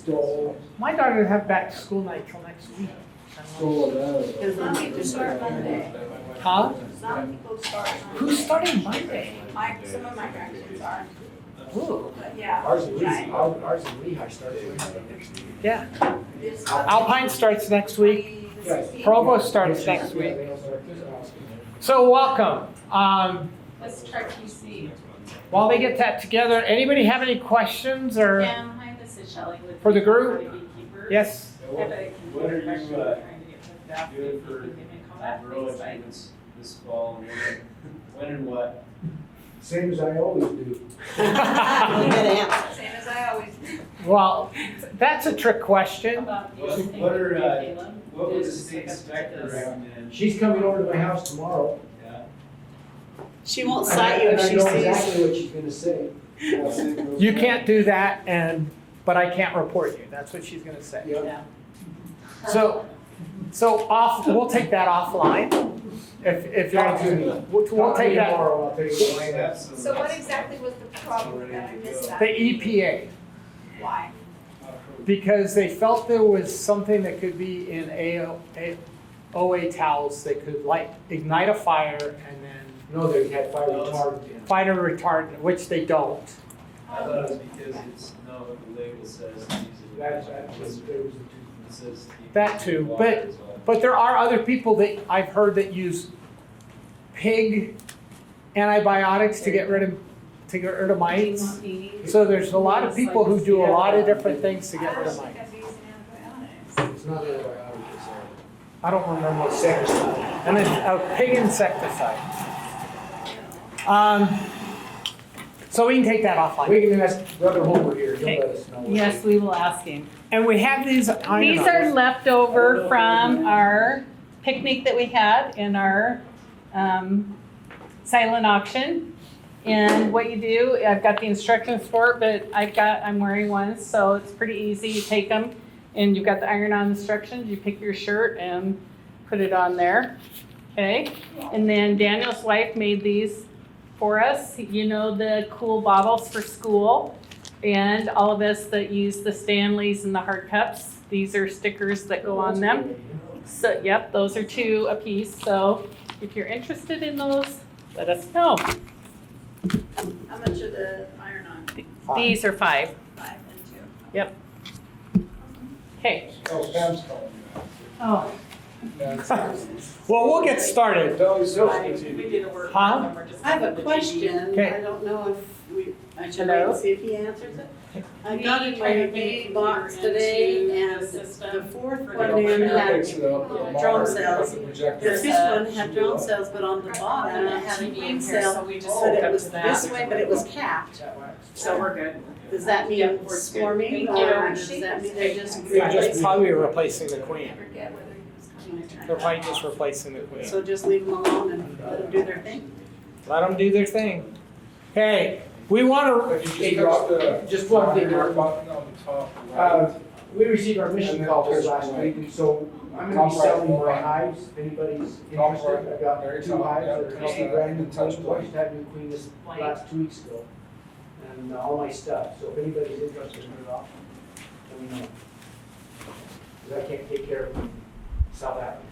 Stole. My daughter will have back to school night till next week. Stole that. Some people start Monday. Huh? Some people start Monday. Who's starting Monday? Some of my grandkids are, Ooh, but yeah. Ours in Lehigh started Wednesday next week. yeah. This- Alpine starts next week. the 16th. Provo starts next Yeah, week. they all start this house. So welcome. Let's try QC. While they get that together, anybody have any questions or? Hi, this is Shelley with. For the group? Beekeepers. Yes. I bet I can What are do a you, question trying to get hooked up. doing If you for can give me a call back, rural please, bye. achievements this fall, and when and what? Same as I always do. Same as I always do. Well, that's a trick question. About the What- other thing what with are, Caleb What was the is state hook up to spec this. around then? She's coming over to my house tomorrow. Yeah. She won't cite you And if I she know sees. exactly what she's gonna say. You can't do that but I can't report you. That's what she's gonna say. Yeah. So we'll take that offline. If you're, Talk to me. we'll take that. Tomorrow, I'll tell you what I have. So what exactly was the problem with that? I missed that. The EPA, Why? because they felt there was something that could be in OA towels that could like ignite a fire and then No, they had fire retardant in. fire retardant, which they don't. I thought it was because it's, no, the label says. use it. That was, there was a It says. That too, water but- as well. But there are other people that I've heard that use pig antibiotics to get rid of mites. So there's a lot of people who do a lot of different things to get rid of I don't mites. think I've used antibiotics. It's not antibiotic, it's I don't remember what insecticide. And then a pig insecticide. So we can take that offline. We can ask Brother Homer here, he'll let us know. Yes, we will ask him. And we have these. These are leftover from our picnic that we had in our silent auction. And what you do, I've got the instructions for it, but I'm wearing one, so it's pretty easy. You take them and you've got the iron-on instructions. You pick your shirt and put it on there, okay? And then Daniel's wife made these for us. You know, the cool bottles for school. And all of us that use the Stanleys and the hard cups, these are stickers that go on them. So, yep, those are 2 apiece. So if you're interested in those, let us know. How much are the iron-on? These are 5. 5 and 2. Yep. Okay. Oh, Pam's calling Oh. Well, we'll get started. you. Huh? I have a question. Okay. I don't know if I should Hello? wait and see if he answers it. I got in my box today and the fourth one in had drone cells. The fifth one had drone cells, but on the bottom it had a green cell, but it was this way, but it was capped. So we're good. Does that mean Yep, we're good. swarming Thank you. or does that mean they're just? They're just probably replacing the queen. Forget whether he was coming or They're not. probably just replacing the queen. So just leave them alone and let them do their thing? Let them do their thing. Okay, we want But to, you just just one thing, Mark. Button on the top right. We received our mission call here last week, and so I'm gonna be selling my hives, if anybody's interested. I've got 2 hives that are 60 grand new queens, I just had new queen this last 2 weeks ago. And all my stuff, so if anybody's interested in it off, let me know. Cause I can't take care of them in South Africa.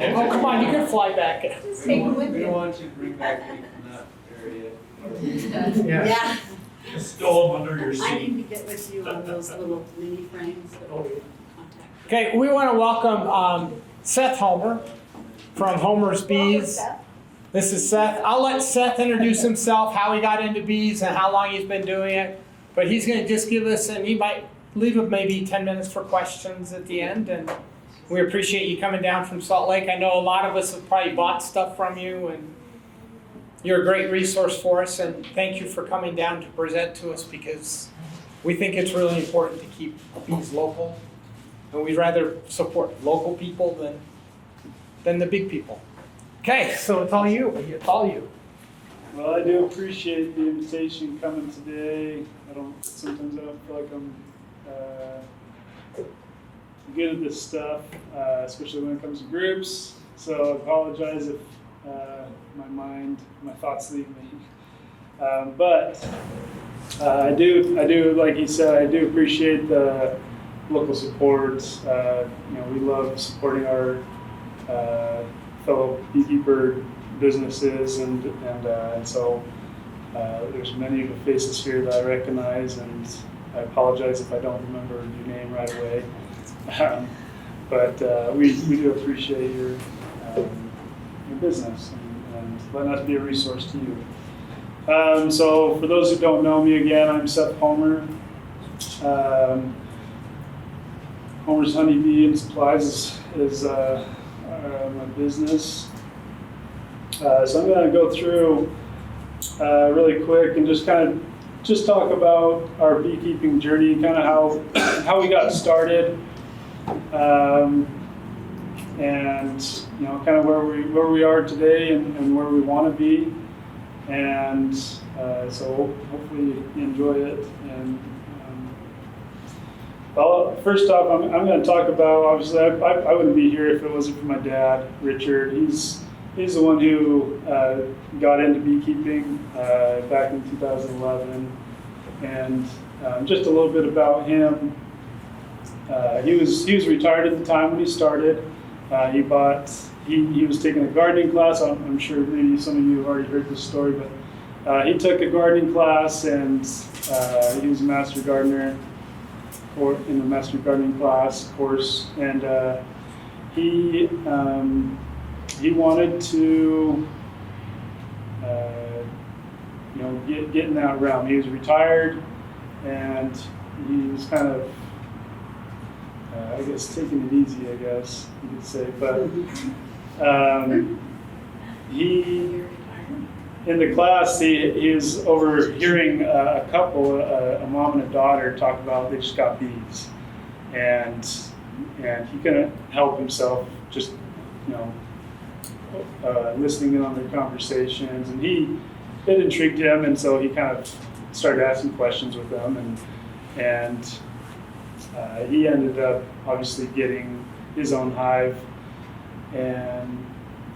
oh, come on, you can fly back. Just take it with We don't you. want you to bring back people from that area. Yeah. Stole them under your I seat. need to get with you on those little mini frames that will contact. Okay, we want to welcome Seth Homer from Homer's Bees. This is Seth. I'll let Seth introduce himself, how he got into bees and how long he's been doing it. But he's going to just give us, and he might leave it maybe 10 minutes for questions at the end. And we appreciate you coming down from Salt Lake. I know a lot of us have probably bought stuff from you, and you're a great resource for us. And thank you for coming down to present to us, because we think it's really important to keep bees local. And we'd rather support local people than the big people. Okay, so it's all you. It's all you. Well, I do appreciate the invitation coming today. Sometimes I don't feel like I'm good at this stuff, especially when it comes to groups. So I apologize if my thoughts leave me. But I do, like he said, I do appreciate the local support. We love supporting our fellow beekeeper businesses, and so there's many of the faces here that I recognize, and I apologize if I don't remember your name right away. But we do appreciate your business and letting us be a resource to you. So for those who don't know me, again, I'm Seth Homer. Homer's Honeybee and Supplies is my business. So I'm going to go through really quick and just talk about our beekeeping journey, kind of how we got started, and kind of where we are today and where we want to be. And so hopefully you enjoy it. And well, first off, I'm going to talk about, obviously, I wouldn't be here if it wasn't for my dad, Richard. He's the one who got into beekeeping back in 2011. And just a little bit about him. He was retired at the time when he started. He was taking a gardening class. I'm sure maybe some of you have already heard this story, but he took a gardening class, and he was a master gardener in the master gardening class course, and he wanted to get in that realm. He was retired, and he was kind of I guess taking it easy, I guess you could say, but he in the class he was overhearing a couple, a mom and a daughter, talk about they just got bees, and he couldn't help himself just listening in on their conversations, and it intrigued him, and so he kind of started asking questions with them, and he ended up obviously getting his own hive, and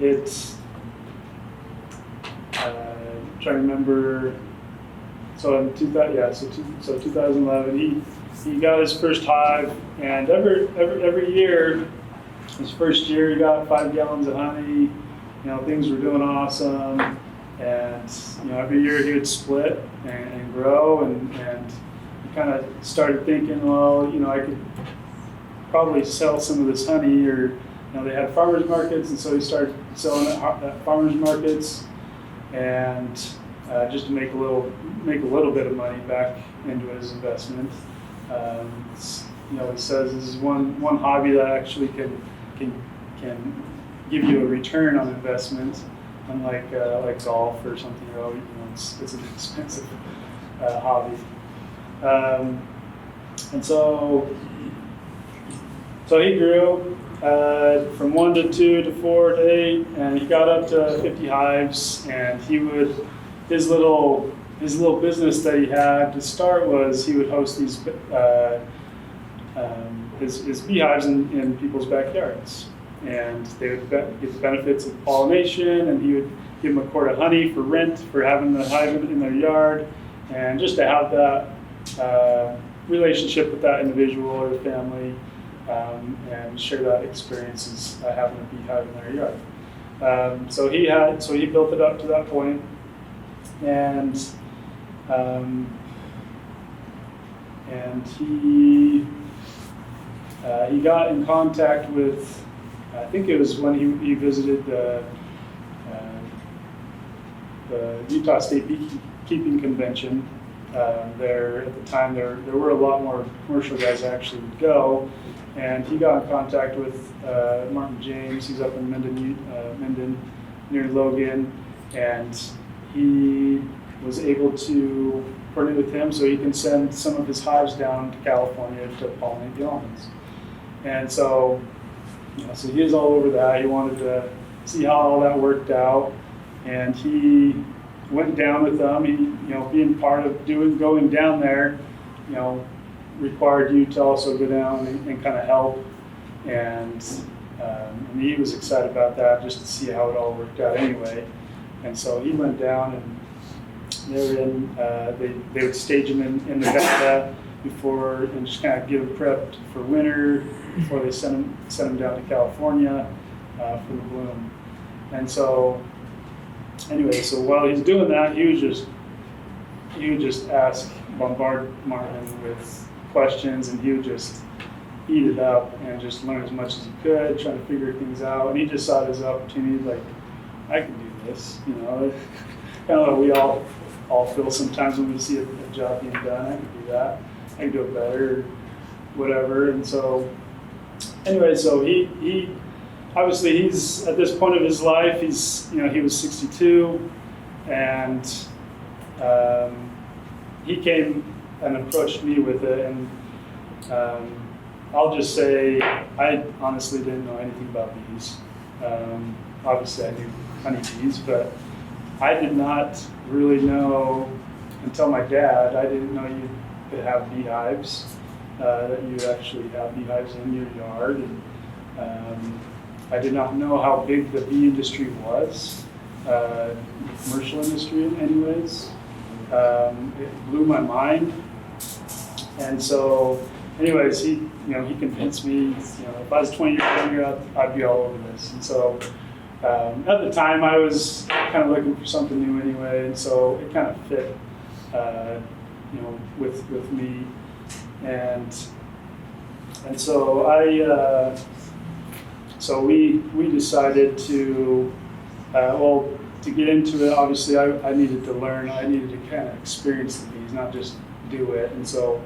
it's trying to remember. So in 2011, he got his first hive, and every year, his first year he got 5 gallons of honey. Things were doing awesome, and every year he would split and grow, and kind of started thinking, well, I could probably sell some of this honey, or they had farmers markets, and so he started selling at farmers markets, and just to make a little bit of money back into his investment. He says this is one hobby that actually can give you a return on investment, unlike like golf or something. It's an expensive hobby. And so he grew from 1 to 2 to 4 to 8, and he got up to 50 hives. And his little business that he had to start was he would host these his beehives in people's backyards, and they would get the benefits of pollination, and he would give them a quart of honey for rent for having the hive in their yard, and just to have that relationship with that individual or the family, and share that experience as having a beehive in their yard. So he built it up to that point, and he got in contact with, I think it was when he visited the Utah State Beekeeping Convention. There at the time, there were a lot more commercial guys that actually would go, and he got in contact with Martin James. He's up in Minden near Logan, and he was able to coordinate with him so he can send some of his hives down to California to pollinate the almonds. And so he was all over that. He wanted to see how all that worked out, and he went down with them. He, being part of going down there, required you to also go down and kind of help. And he was excited about that, just to see how it all worked out anyway. And so he went down, They're in. They would stage them in Nevada before and just kind of get them prepped for winter before they send them down to California for the bloom. And so, anyway, so while he's doing that, he would just bombard Martin with questions, and he would just eat it up and just learn as much as he could, trying to figure things out. And he just saw his opportunity, like, I can do this, you know. Kind of like we all feel sometimes when we see a job being done. I can do that. I can do it better, whatever. And so, anyway, so he obviously he's at this point of his life. He was 62, and he came and approached me with it. And I'll just say I honestly didn't know anything about bees. Obviously, I knew honeybees, but I did not really know until my dad. I didn't know you could have beehives, that you actually have beehives in your yard. And I did not know how big the bee industry was, the commercial industry anyways. It blew my mind. And so, anyways, he convinced me, if I was 20 years younger, I'd be all over this. And so, at the time, I was kind of looking for something new anyway, and so it kind of fit, with me, and so so we decided to get into it. Obviously, I needed to learn. I needed to kind of experience the bees, not just do it. And so,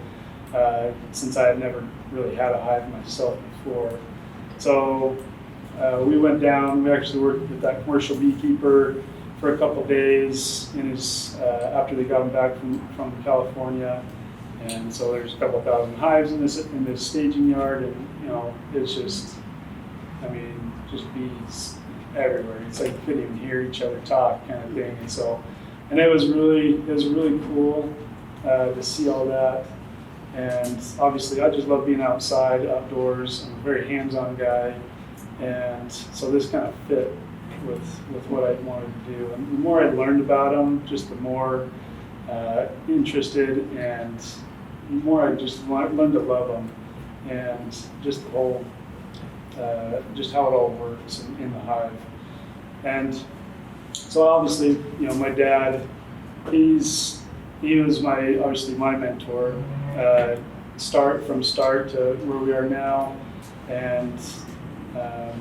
since I had never really had a hive myself before, so. We went down. We actually worked with that commercial beekeeper for a couple days after they got him back from California, and so there's a couple thousand hives in this staging yard, and it's just bees everywhere. It's like you couldn't even hear each other talk, kind of thing. And it was really cool to see all that. And obviously, I just love being outside, outdoors. I'm a very hands-on guy. And so this kind of fit with what I wanted to do. And the more I learned about them, just the more interested, and the more I just learned to love them, and just the whole, just how it all works in the hive. And so obviously, my dad, he was obviously my mentor, from start to where we are now, and.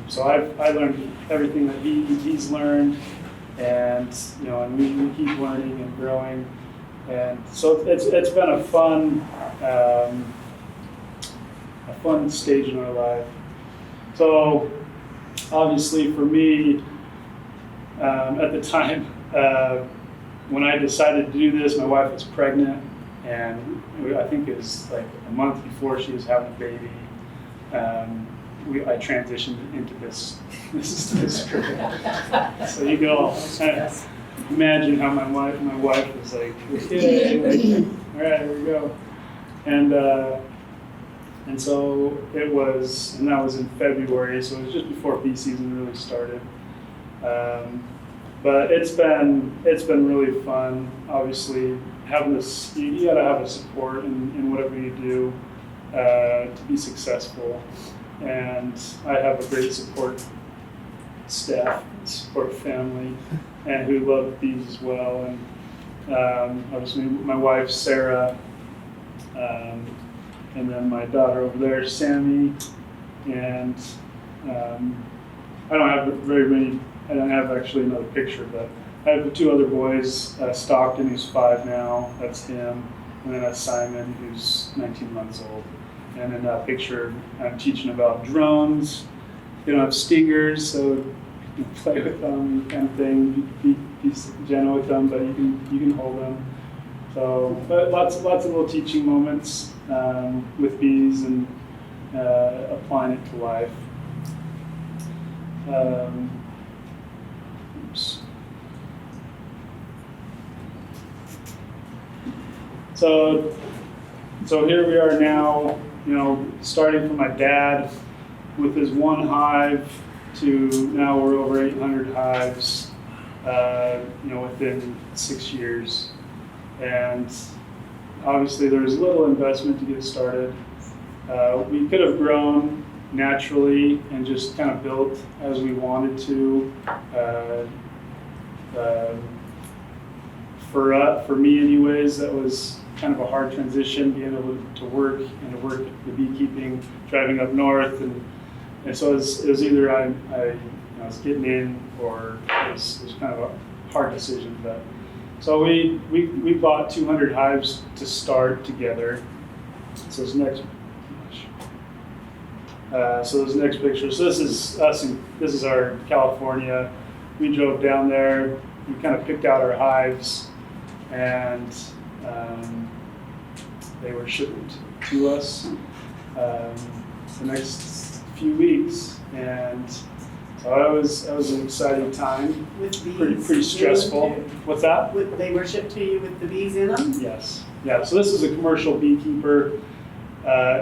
So I learned everything that he's learned, and we keep learning and growing, and so it's been a fun stage in our life. So obviously for me, at the time when I decided to do this, my wife was pregnant, and I think it was like a month before she was having a baby. I transitioned into this career. So you go, imagine how my wife was like, okay, all right, here we go. And so it was, and that was in February, so it was just before bee season really started. But it's been really fun. Obviously, having this, you gotta have a support in whatever you do to be successful. And I have a great support staff, support family, and who love bees as well. And obviously my wife, Sarah, and then my daughter over there, Sammy, and I don't have actually another picture, but I have the two other boys, Stockton, who's 5 now, that's him, and then that's Simon, who's 19 months old. And in that picture, I'm teaching about drones. They don't have stingers, so you can play with them, kind of thing. Be gentle with them, but you can hold them. So, but lots of little teaching moments with bees and applying it to life. Oops. So here we are now. Starting from my dad with his one hive to now we're over 800 hives, within 6 years. and obviously there was little investment to get started. We could have grown naturally and just kind of built as we wanted to. For me anyways, that was kind of a hard transition, being able to work and to work the beekeeping, driving up north, and so it was either I was getting in, or it was kind of a hard decision. But so we bought 200 hives to start together. So this next picture. So this is us, this is our California. We drove down there. We kind of picked out our hives, and they were shipped to us the next few weeks, and so that was an exciting time. With bees. Pretty stressful. What's that? They were shipped to you with the bees in them? Yes. Yeah. So this is a commercial beekeeper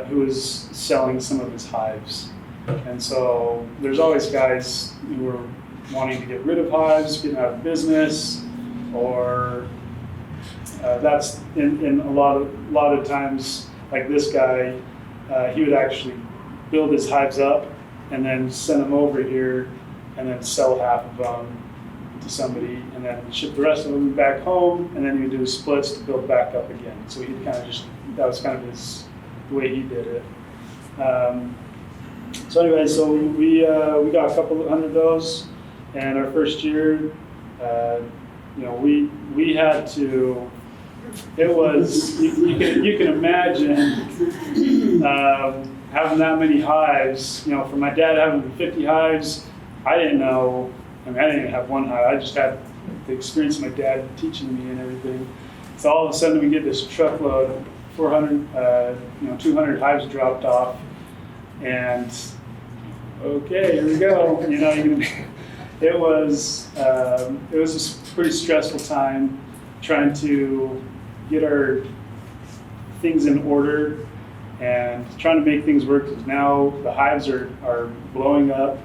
who is selling some of his hives, and so there's always guys who are wanting to get rid of hives, getting out of business, or that's in a lot of times, like this guy, he would actually build his hives up and then send them over here and then sell half of them to somebody and then ship the rest of them back home, and then he would do splits to build back up again. So he'd kind of that was kind of the way he did it. So anyway, so we got a couple of hundred of those, and our first year, we had to. It was you can imagine having that many hives. For my dad having 50 hives, I didn't know. I didn't even have one hive. I just had the experience of my dad teaching me and everything. So all of a sudden we get this truckload, 200 hives dropped off, and okay, here we go. It was a pretty stressful time trying to get our things in order and trying to make things work, because now the hives are blowing up.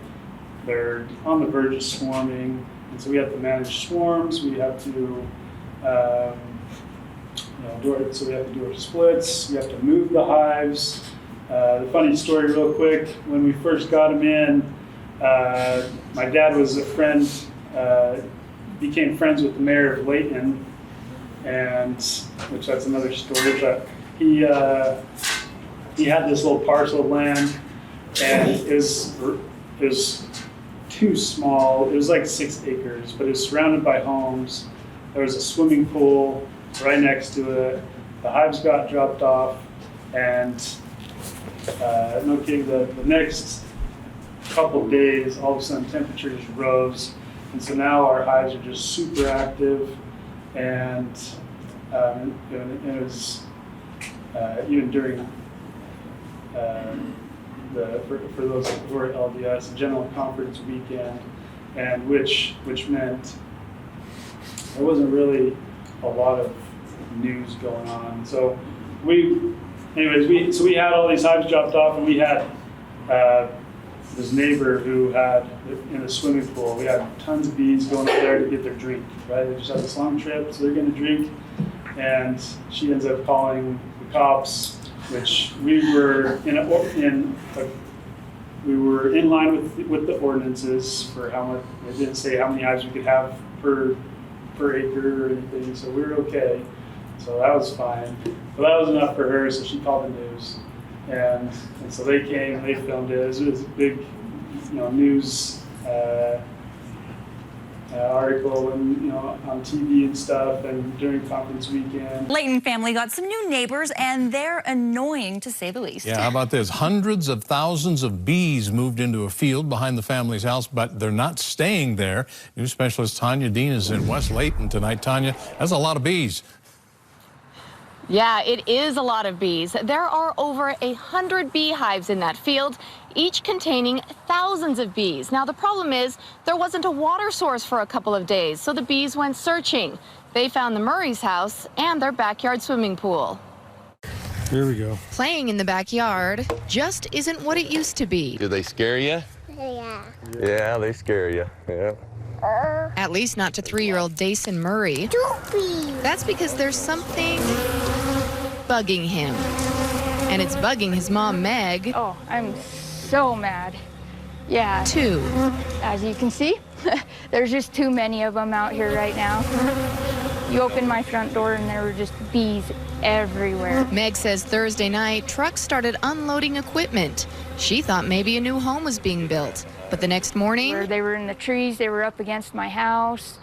They're on the verge of swarming, and so we have to manage swarms. We have to so we have to do our splits. We have to move the hives. The funny story real quick, when we first got them in, my dad was a friend, became friends with the mayor of Layton, and which that's another story, but he had this little parcel of land, and it was too small. It was like 6 acres, but it was surrounded by homes. There was a swimming pool right next to it. The hives got dropped off, and no kidding, the next couple of days, all of a sudden temperatures rose, and so now our hives are just super active, and it was even during for those who are at LDS, General Conference weekend, and which meant there wasn't really a lot of news going on. So we had all these hives dropped off, and we had this neighbor who had in a swimming pool. We had tons of bees going up there to get their drink. Right, they just had this long trip, so they're going to drink, and she ends up calling the cops, which we were in line with the ordinances for how much. They didn't say how many hives we could have per acre or anything, so we were okay. So that was fine. But that was enough for her, so she called the news. And so they came, they filmed it. It was a big news article and on TV and stuff, and during conference weekend. Layton family got some new neighbors, and they're annoying to say the least. Yeah, how about this? Hundreds of thousands of bees moved into a field behind the family's house, but they're not staying there. News specialist Tanya Dean is in West Layton tonight. Tanya, that's a lot of bees. Yeah, it is a lot of bees. There are over 100 beehives in that field, each containing thousands of bees. Now, the problem is there wasn't a water source for a couple of days, so the bees went searching. They found the Murray's house and their backyard swimming pool. Here we go. Playing in the backyard just isn't what it used to be. Do they scare you? Yeah. Yeah, they scare you. Yeah. At least not to 3-year-old Dason Murray. That's because there's something bugging him. And it's bugging his mom, Meg. Oh, I'm so mad. Yeah. Too. As you can see, there's just too many of them out here right now. You opened my front door and there were just bees everywhere. Meg says Thursday night, trucks started unloading equipment. She thought maybe a new home was being built. But the next morning, They were in the trees, they were up against my house.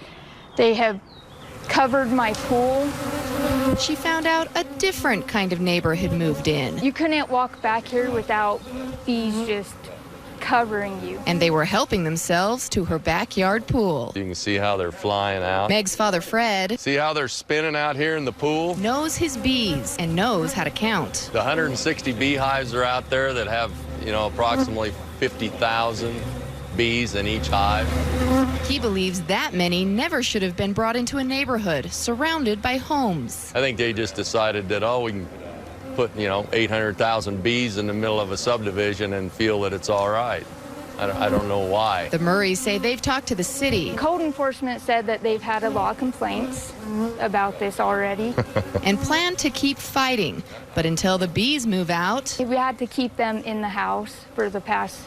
They have covered my pool. she found out a different kind of neighbor had moved in. You couldn't walk back here without bees just covering you. And they were helping themselves to her backyard pool. You can see how they're flying out. Meg's father, Fred, See how they're spinning out here in the pool? knows his bees and knows how to count. The 160 beehives are out there that have, approximately 50,000 bees in each hive. He believes that many never should have been brought into a neighborhood surrounded by homes. I think they just decided that, we can put, 800,000 bees in the middle of a subdivision and feel that it's all right. I don't know why. The Murrays say they've talked to the city. Code enforcement said that they've had a lot of complaints about this already. And plan to keep fighting. But until the bees move out, We had to keep them in the house for the past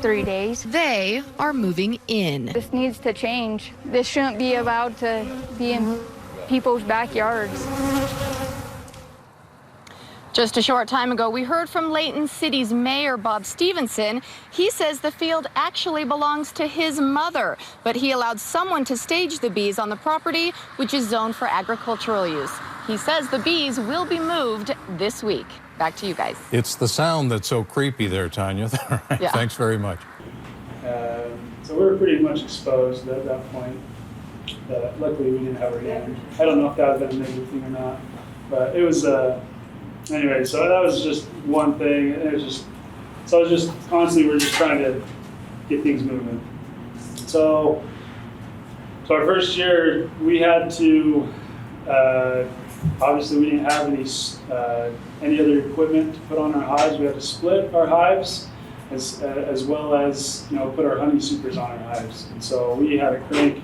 3 days. they are moving in. This needs to change. This shouldn't be allowed to be in people's backyards. Just a short time ago, we heard from Layton City's Mayor Bob Stevenson. He says the field actually belongs to his mother, but he allowed someone to stage the bees on the property, which is zoned for agricultural use. He says the bees will be moved this week. Back to you guys. It's the sound that's so creepy there, Tanya. All right, Yeah. Thanks very much. So we were pretty much exposed at that point. Luckily, we didn't have a reaction. I don't know if that was a negative thing or not, but it was. Anyway, so that was just one thing. And it was just constantly we're just trying to get things moving. So our first year we had to. Obviously, we didn't have any other equipment to put on our hives. We had to split our hives, as well as put our honey supers on our hives. And so we had a crank.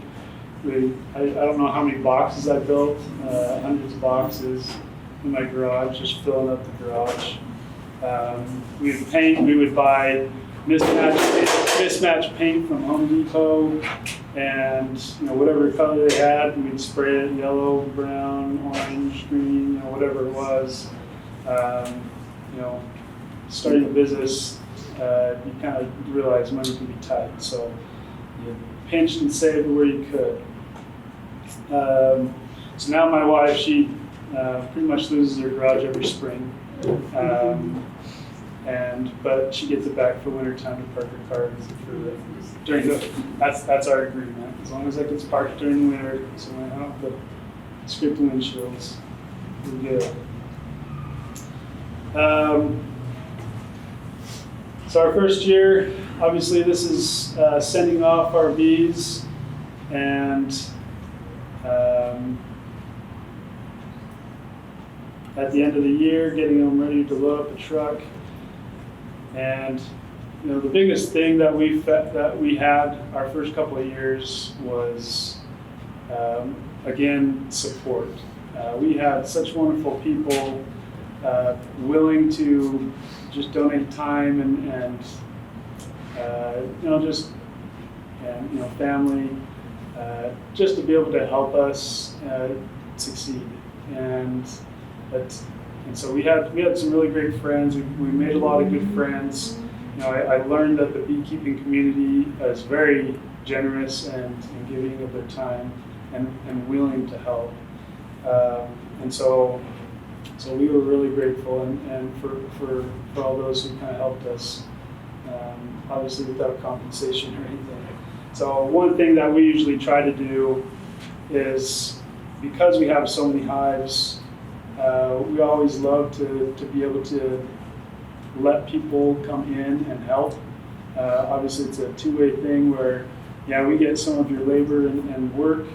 I don't know how many boxes I built, hundreds of boxes in my garage, just filling up the garage. We would paint. We would buy mismatched paint from Home Depot, and whatever color they had, we'd spray it yellow, brown, orange, green, whatever it was. Starting a business, you kind of realize money can be tight, so you pinched and saved where you could. So now my wife, she pretty much loses her garage every spring, but she gets it back for winter time to park her car that's our agreement. As long as it gets parked during the winter, so I don't have to scrape the windshields, we're good. So our first year, obviously this is sending off our bees, and at the end of the year, getting them ready to load up a truck. And the biggest thing that we had our first couple of years was, again, support. We had such wonderful people willing to just donate time and family, just to be able to help us succeed. And so we had some really great friends. We made a lot of good friends. I learned that the beekeeping community is very generous and giving of their time and willing to help. And so we were really grateful and for all those who kind of helped us, obviously without compensation or anything. So one thing that we usually try to do is, because we have so many hives, we always love to be able to let people come in and help. Obviously, it's a two-way thing where, we get some of your labor and work,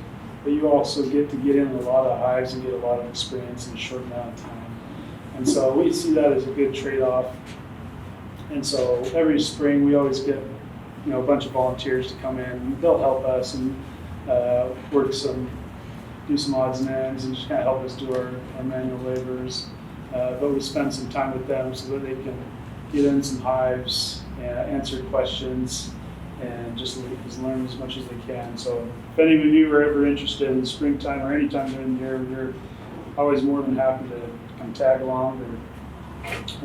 but you also get to get in a lot of hives and get a lot of experience in a short amount of time. And so we see that as a good trade-off. And so every spring, we always get a bunch of volunteers to come in. They'll help us, and do some odds and ends and just kind of help us do our manual labors. But we spend some time with them so that they can get in some hives, answer questions, and just learn as much as they can. So if any of you are ever interested in springtime or any time during the year, we're always more than happy to come tag along or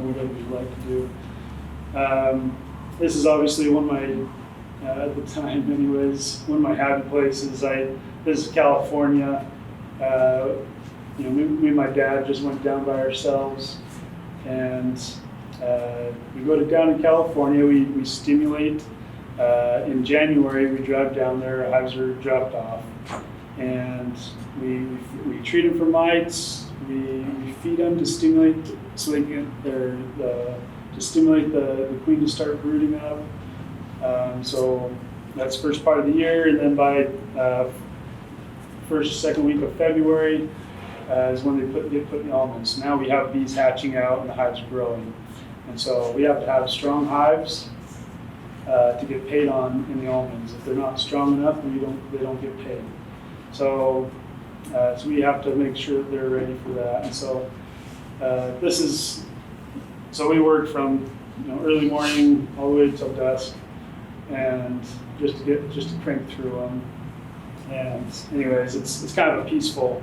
whatever you'd like to do. This is obviously one of my, at the time anyways, one of my happy places. This is California. Me and my dad just went down by ourselves, and we go down in California. We stimulate. In January, we drive down there. Hives are dropped off, and we treat them for mites. We feed them to stimulate so they can to stimulate the queen to start brooding up. So that's first part of the year, and then by second week of February is when they get put in the almonds. So now we have bees hatching out and the hives are growing, and so we have to have strong hives to get paid on in the almonds. If they're not strong enough, they don't get paid. So we have to make sure that they're ready for that. And so so we work from early morning all the way until dusk, and just to crank through them. And anyways, it's kind of a peaceful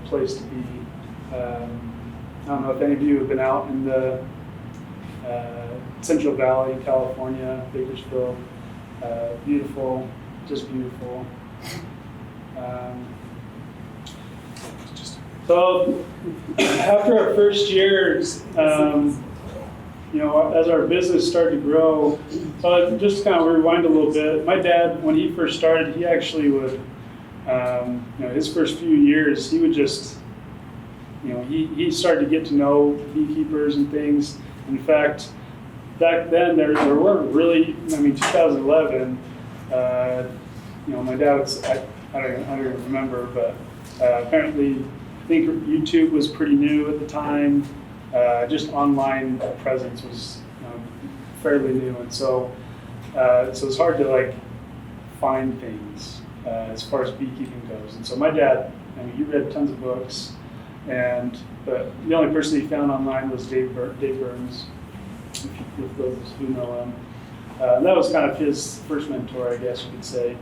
place to be. I don't know if any of you have been out in the Central Valley, California, Bakersfield. Beautiful, just beautiful. So after our first years, as our business started to grow, so just kind of rewind a little bit. My dad, when he first started, he actually would, his first few years, he would just, he started to get to know beekeepers and things. In fact, back then there weren't really, 2011, my dad was, I don't even remember, but apparently I think YouTube was pretty new at the time. Just online presence was fairly new, and so it's hard to find things as far as beekeeping goes. And so my dad, he read tons of books, but the only person he found online was Dave Burns, if those who know him. And that was kind of his first mentor, I guess you could say.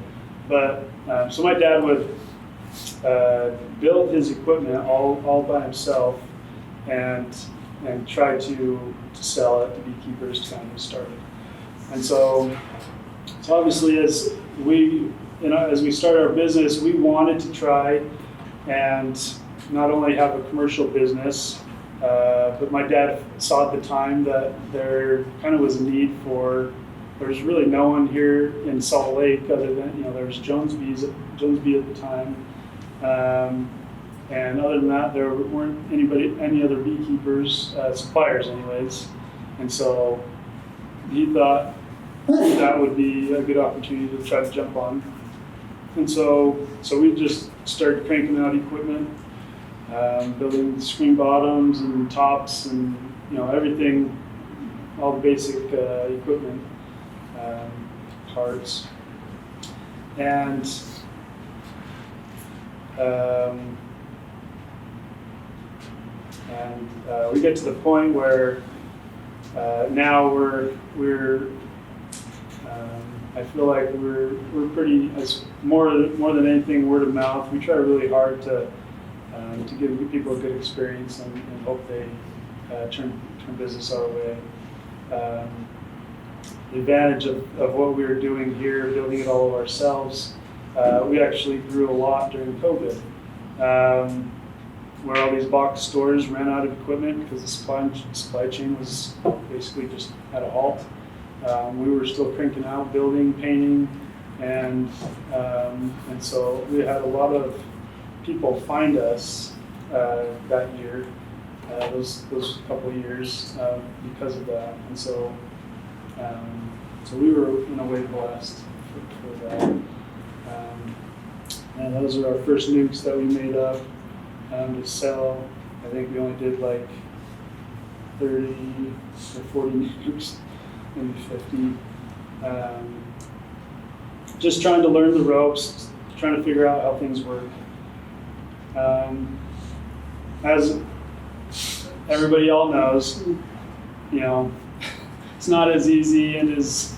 But so my dad would build his equipment all by himself and try to sell it to beekeepers to kind of get started. And so obviously as we started our business, we wanted to try and not only have a commercial business, but my dad saw at the time that there kind of was a need for, there's really no one here in Salt Lake other than, there was Jones Bee at the time. And other than that, there weren't any other beekeepers, suppliers anyways. And so he thought that would be a good opportunity to try to jump on. And so we just started cranking out equipment, building screen bottoms and tops and, everything, all the basic equipment, parts. And we get to the point where now we're I feel like we're pretty, as more than anything, word of mouth. We try really hard to give people a good experience and hope they turn business our way. The advantage of what we were doing here, building it all ourselves, we actually grew a lot during COVID. Where all these box stores ran out of equipment because the supply chain was basically just at a halt. We were still cranking out, building, painting, and so we had a lot of people find us that year, those couple of years because of that. And so we were in a way blessed for that. And those are our first nukes that we made up to sell. I think we only did 30 or 40 nukes, maybe 50. just trying to learn the ropes, trying to figure out how things work. As everybody all knows, you know, it's not as easy and as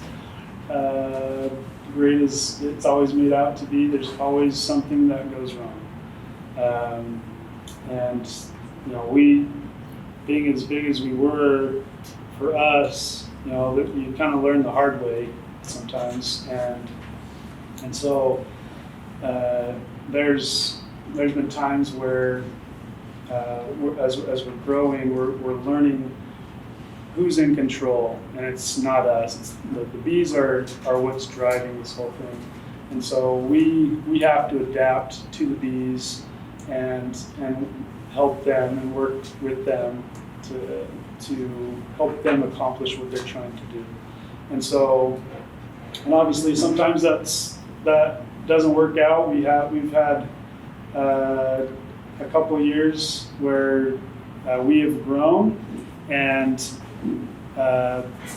great as it's always made out to be. There's always something that goes wrong. And, you know, we, being as big as we were, for us, you know, you kind of learn the hard way sometimes. And so there's been times where as we're growing, we're learning who's in control, and it's not us. It's the bees are what's driving this whole thing, and so we have to adapt to the bees and help them and work with them to help them accomplish what they're trying to do. And so, and obviously sometimes that doesn't work out. We've had a couple of years where we have grown,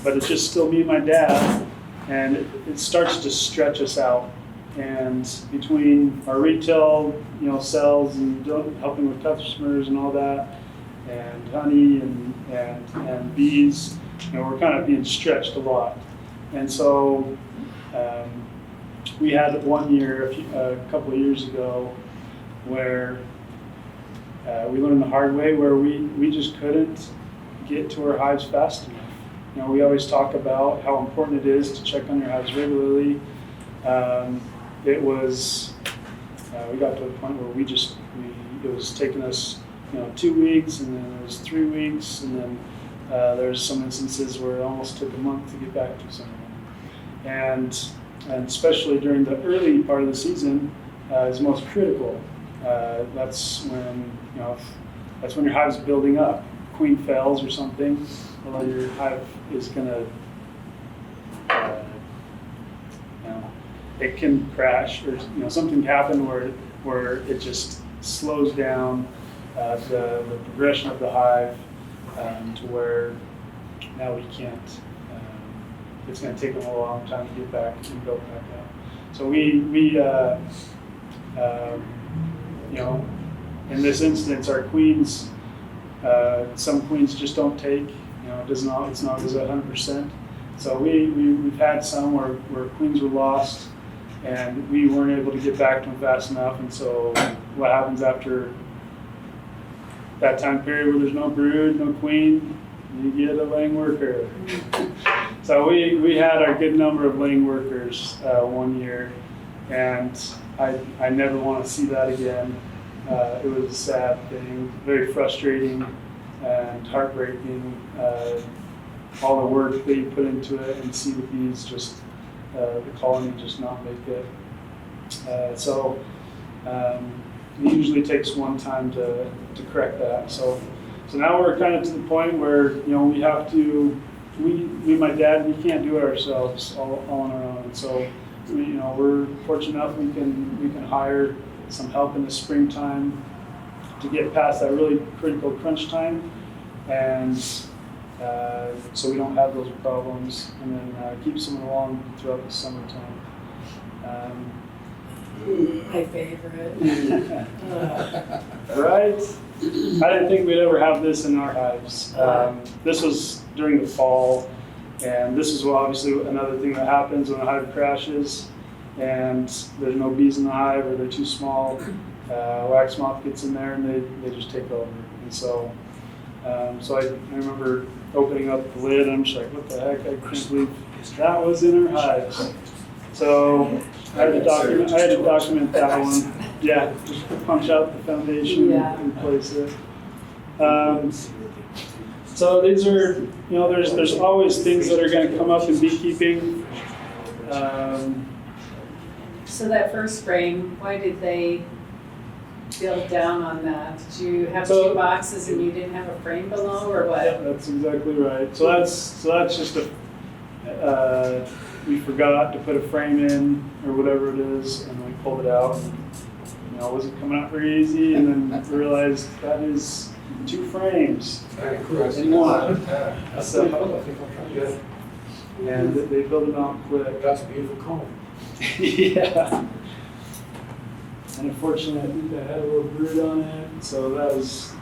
but it's just still me and my dad, and it starts to stretch us out. And between our retail, you know, sales and helping with customers and all that, and honey and bees, you know, we're kind of being stretched a lot. And so we had one year, a couple of years ago, where we learned the hard way, where we just couldn't get to our hives fast enough. You know, we always talk about how important it is to check on your hives regularly. We got to a point where it was taking us, you know, 2 weeks, and then it was 3 weeks, and then there's some instances where it almost took a month to get back to someone. And especially during the early part of the season is most critical. That's when, you know, that's when your hive's building up. Queen fails or something, well, your hive is gonna, you know, it can crash, or, you know, something happened where it just slows down the progression of the hive to where now we can't. It's going to take them a long time to get back and build back up. So we you know, in this instance, our queens, some queens just don't take. You know, it's not as 100%. So we've had some where queens were lost, and we weren't able to get back to them fast enough. And so what happens after that time period where there's no brood, no queen? You get a laying worker. So we had a good number of laying workers one year, and I never want to see that again. It was a sad thing, very frustrating and heartbreaking. All the work that you put into it, and see the bees just, the colony just not make it. So it usually takes one time to correct that. So now we're kind of to the point where, you know, we have to, me, my dad, we can't do it ourselves all on our own. So we're fortunate enough we can hire some help in the springtime to get past that really critical crunch time, and so we don't have those problems, and then keep someone along throughout the summertime. My favorite. Right? I didn't think we'd ever have this in our hives. This was during the fall, and this is obviously another thing that happens when a hive crashes and there's no bees in the hive, or they're too small. Wax moth gets in there and they just take over. And so I remember opening up the lid, and I'm just like, what the heck? I can't believe that was in our hives. So I had to document that one. Yeah, just punch out the foundation and replace it. So these are, you know, there's always things that are going to come up in beekeeping. So that first frame, why did they build down on that? Did you have two boxes and you didn't have a frame below, or what? Yeah, that's exactly right. So that's just we forgot to put a frame in or whatever it is, and we pulled it out. And, you know, it wasn't coming out very easy, and then realized that is 2 frames in one. So, and they built it out quick. That's a beautiful comb. Yeah. And unfortunately, I think I had a little brood on it, so that was,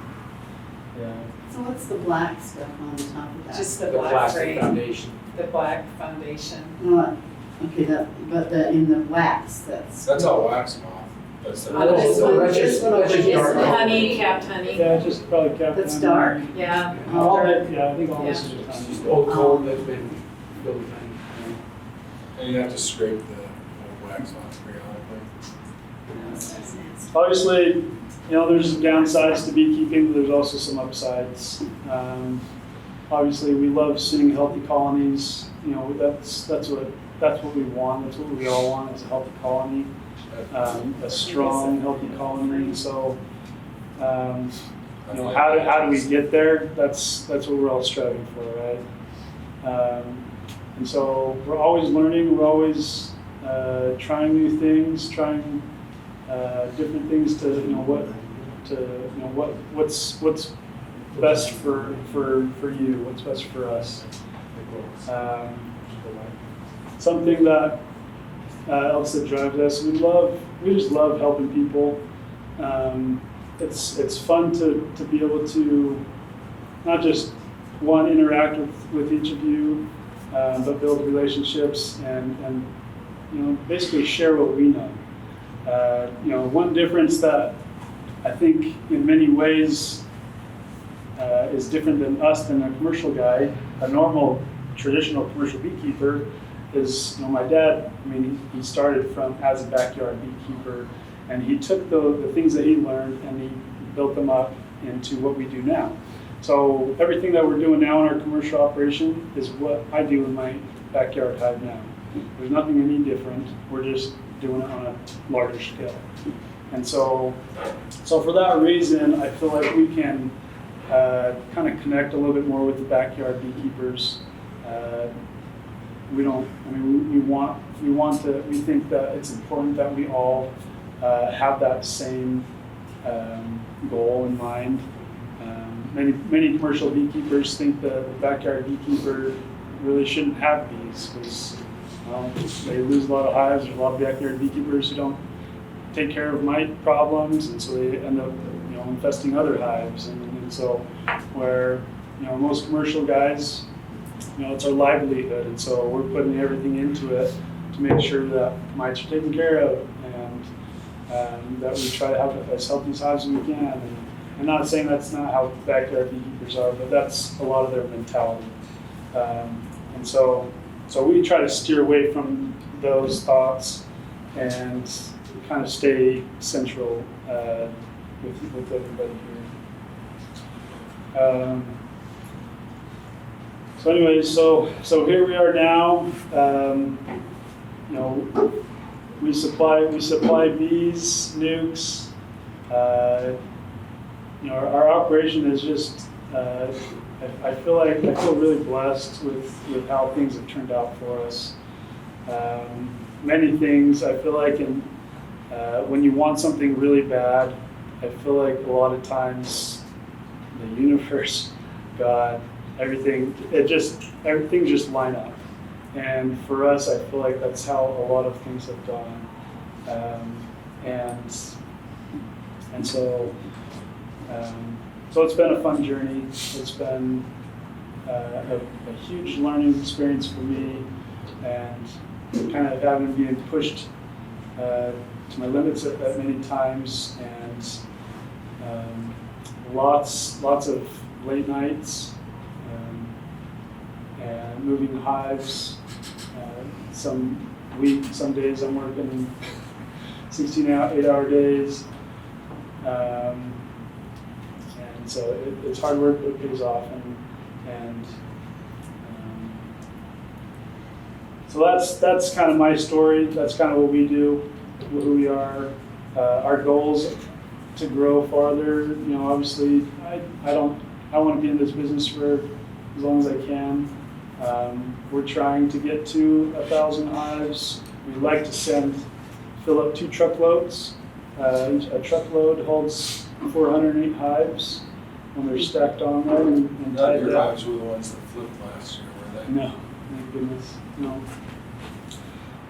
yeah. So what's the black stuff on the top of that? Just the The black plastic frame, foundation. the black foundation. No, okay, but in the wax, That's all waxing off. That's the. Oh, this one, that's this just, one that's over just here. dark. Honey, capped honey. Yeah, just probably kept. That's dark? Yeah. All of it, yeah, I think all this is just It's just honey. old coal that's been filled with honey. And you have to scrape the wax off periodically. Obviously, you know, there's downsides to beekeeping, but there's also some upsides. Obviously, we love seeing healthy colonies. You know, that's what we want. That's what we all want is a healthy colony, a strong, healthy colony. So, you know, how do we get there? That's what we're all striving for, right? And so we're always learning. We're always trying new things, trying different things to what's best for you, what's best for us. Something that else that drives us, we just love helping people. It's fun to be able to not just interact with each of you, but build relationships and you know, basically share what we know. You know, one difference that I think in many ways is different than us than a commercial guy, a normal traditional commercial beekeeper is, you know, my dad, I mean, he started as a backyard beekeeper, and he took the things that he learned and he built them up into what we do now. So everything that we're doing now in our commercial operation is what I do in my backyard hive now. There's nothing any different. We're just doing it on a larger scale. And so for that reason, I feel like we can kind of connect a little bit more with the backyard beekeepers. We think that it's important that we all have that same goal in mind. Many commercial beekeepers think the backyard beekeeper really shouldn't have bees because they lose a lot of hives. There's a lot of backyard beekeepers who don't take care of mite problems, and so they end up, you know, infesting other hives. And so, where, you know, most commercial guys, you know, it's our livelihood, and so we're putting everything into it to make sure that mites are taken care of, and that we try to have as healthy hives as we can. And I'm not saying that's not how backyard beekeepers are, but that's a lot of their mentality. And so we try to steer away from those thoughts and kind of stay central with everybody here. So anyways, so here we are now. You know, we supply bees, nukes. You know, our operation is just. I feel really blessed with how things have turned out for us. Many things I feel like when you want something really bad, I feel like a lot of times the universe, God, everything just line up. And for us, I feel like that's how a lot of things have gone. And so it's been a fun journey. It's been a huge learning experience for me, and kind of having been pushed to my limits at many times, and lots of late nights, and moving hives. Some days I'm working 8-hour days. And so it's hard work, but it pays off, and so that's kind of my story. That's kind of what we do, who we are. Our goals to grow farther. You know, obviously, I want to be in this business for as long as I can. We're trying to get to 1,000 hives. We'd like to fill up 2 truckloads. A truckload holds 408 hives when they're stacked on there and None tied of your up. hives were the ones that flipped last year, were they? No, thank goodness, no.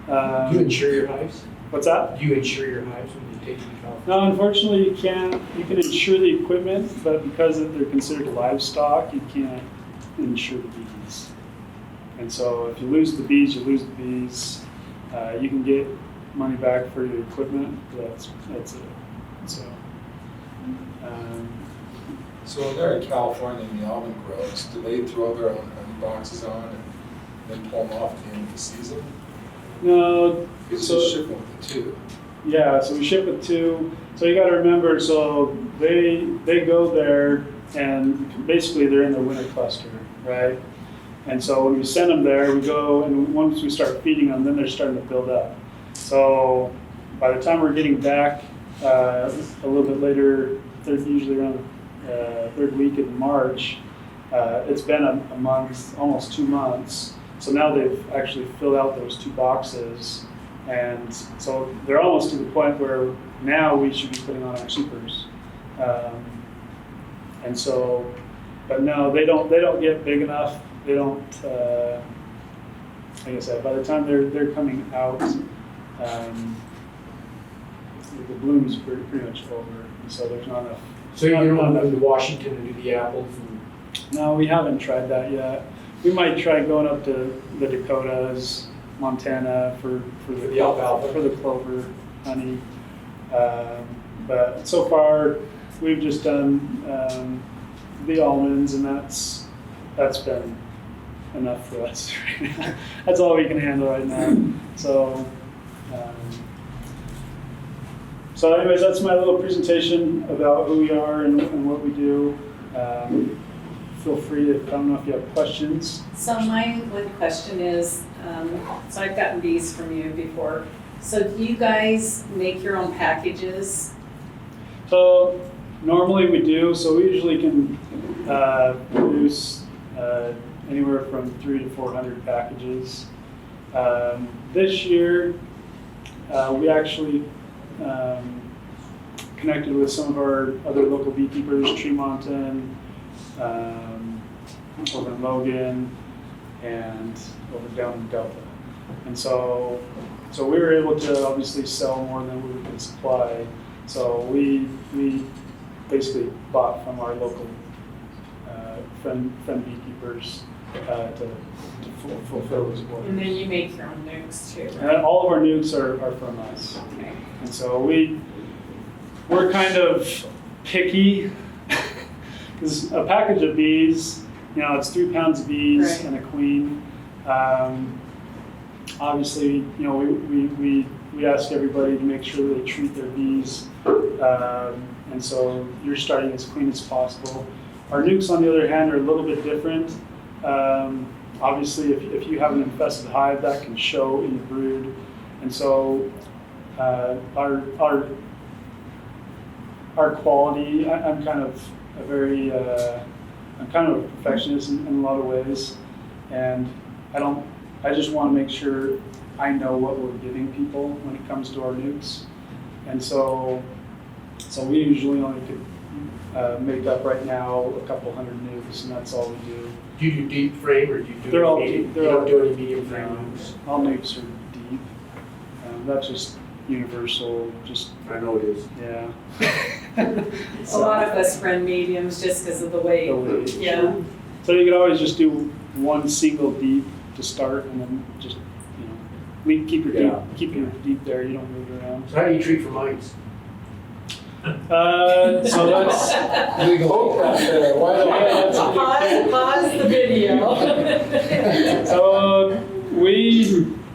Do you insure your hives? What's that? Do you insure your hives when you take them to California? No, unfortunately, you can't. You can insure the equipment, but because they're considered livestock, you can't insure the bees. And so if you lose the bees, you lose the bees. You can get money back for your equipment, but that's it. So, So when they're in California in the almond groves, do they throw their own honey boxes on and then pull them off at the end of the season? no, It's so just shipping with the two. yeah, so we ship with 2. So you got to remember, so they go there and basically they're in the winter cluster, right? And so when we send them there, we go and once we start feeding them, then they're starting to build up. So by the time we're getting back a little bit later, usually around third week in March, it's been a month, almost 2 months. So now they've actually filled out those 2 boxes. And so they're almost to the point where now we should be putting on our supers. And so, but no, they don't get big enough. They don't, like I said, by the time they're coming out, the bloom's pretty much over. And so there's not enough. So you don't go to Washington and do the apples? No, we haven't tried that yet. We might try going up to the Dakotas, Montana for the alfalfa, for the clover honey. But so far, we've just done the almonds, and that's been enough for us right now. That's all we can handle right now. So, so anyways, that's my little presentation about who we are and what we do. Feel free to, I don't know if you have questions. So my one question is, so I've gotten bees from you before. So do you guys make your own packages? So normally we do. So we usually can produce anywhere from 300 to 400 packages. This year, we actually connected with some of our other local beekeepers, Tremonton, over in Logan, and over down in Delta. And so we were able to obviously sell more than we could supply. So we basically bought from our local friend beekeepers to fulfill this order. And then you make your own nukes too, And right? all of our nukes are from us. Okay. And so we're kind of picky. Because a package of bees, it's 3 pounds of bees Right. and a queen. Obviously, we ask everybody to make sure they treat their bees. And so you're starting as clean as possible. Our nukes, on the other hand, are a little bit different. Obviously, if you have an infested hive, that can show in the brood. And so our quality, I'm kind of a very, I'm kind of a perfectionist in a lot of ways, and I just want to make sure I know what we're giving people when it comes to our nukes, and so we usually only could make up right now a couple hundred nukes, and that's all we do. Do you do deep frame or do you do They're all medium? deep. You don't do any medium frame nukes? All nukes are deep. That's just universal. Just I know it is. yeah. A lot of us run mediums just because of the weight. The weight. Yeah. So you could always just do one single deep to start, and then just we keep your deep there. You don't move it around. So how do you treat for mites? So that's Legal. Pause the video.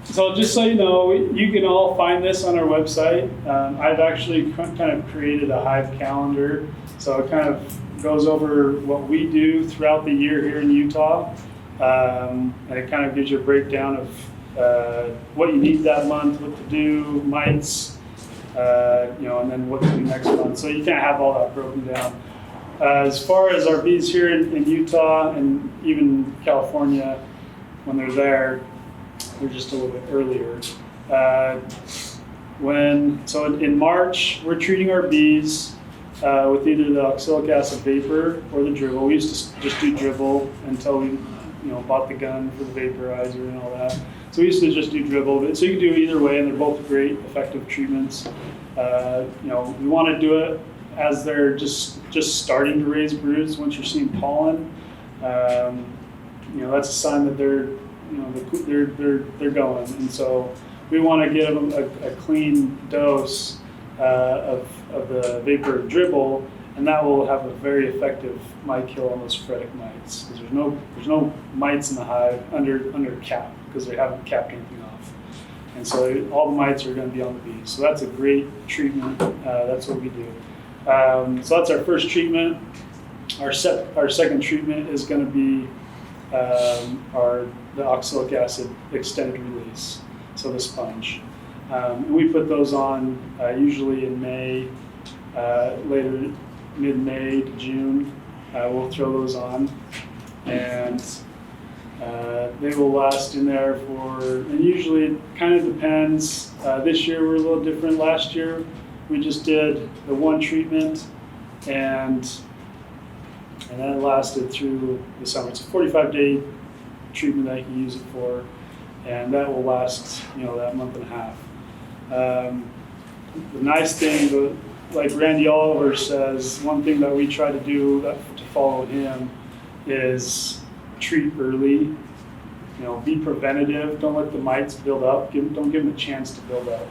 So just so you know, you can all find this on our website. I've actually kind of created a hive calendar, so it kind of goes over what we do throughout the year here in Utah, and it kind of gives you a breakdown of what you need that month, what to do, mites, and then what to do next month. So you kind of have all that broken down. As far as our bees here in Utah and even California, when they're there, they're just a little bit earlier. In March, we're treating our bees with either the oxalic acid vapor or the dribble. We used to just do dribble until we, bought the gun for the vaporizer and all that. So we used to just do dribble, but so you can do either way, and they're both great, effective treatments. You want to do it as they're just starting to raise broods. Once you're seeing pollen, that's a sign that they're going. And so we want to give them a clean dose of the vapor dribble, and that will have a very effective mite kill on those phoretic mites, because there's no mites in the hive under cap, because they haven't capped anything off. And so all the mites are going to be on the bees. So that's a great treatment. That's what we do. So that's our first treatment. Our second treatment is going to be the oxalic acid extended release, so the sponge. And we put those on usually in May, later mid-May to June. We'll throw those on, and they will last in there and usually it kind of depends. This year we're a little different. Last year we just did the one treatment, and that lasted through the summer. It's a 45-day treatment that you can use it for, and that will last, that month and a half. The nice thing, like Randy Oliver says, one thing that we try to do to follow him is treat early. Be preventative. Don't let the mites build up. Don't give them a chance to build up.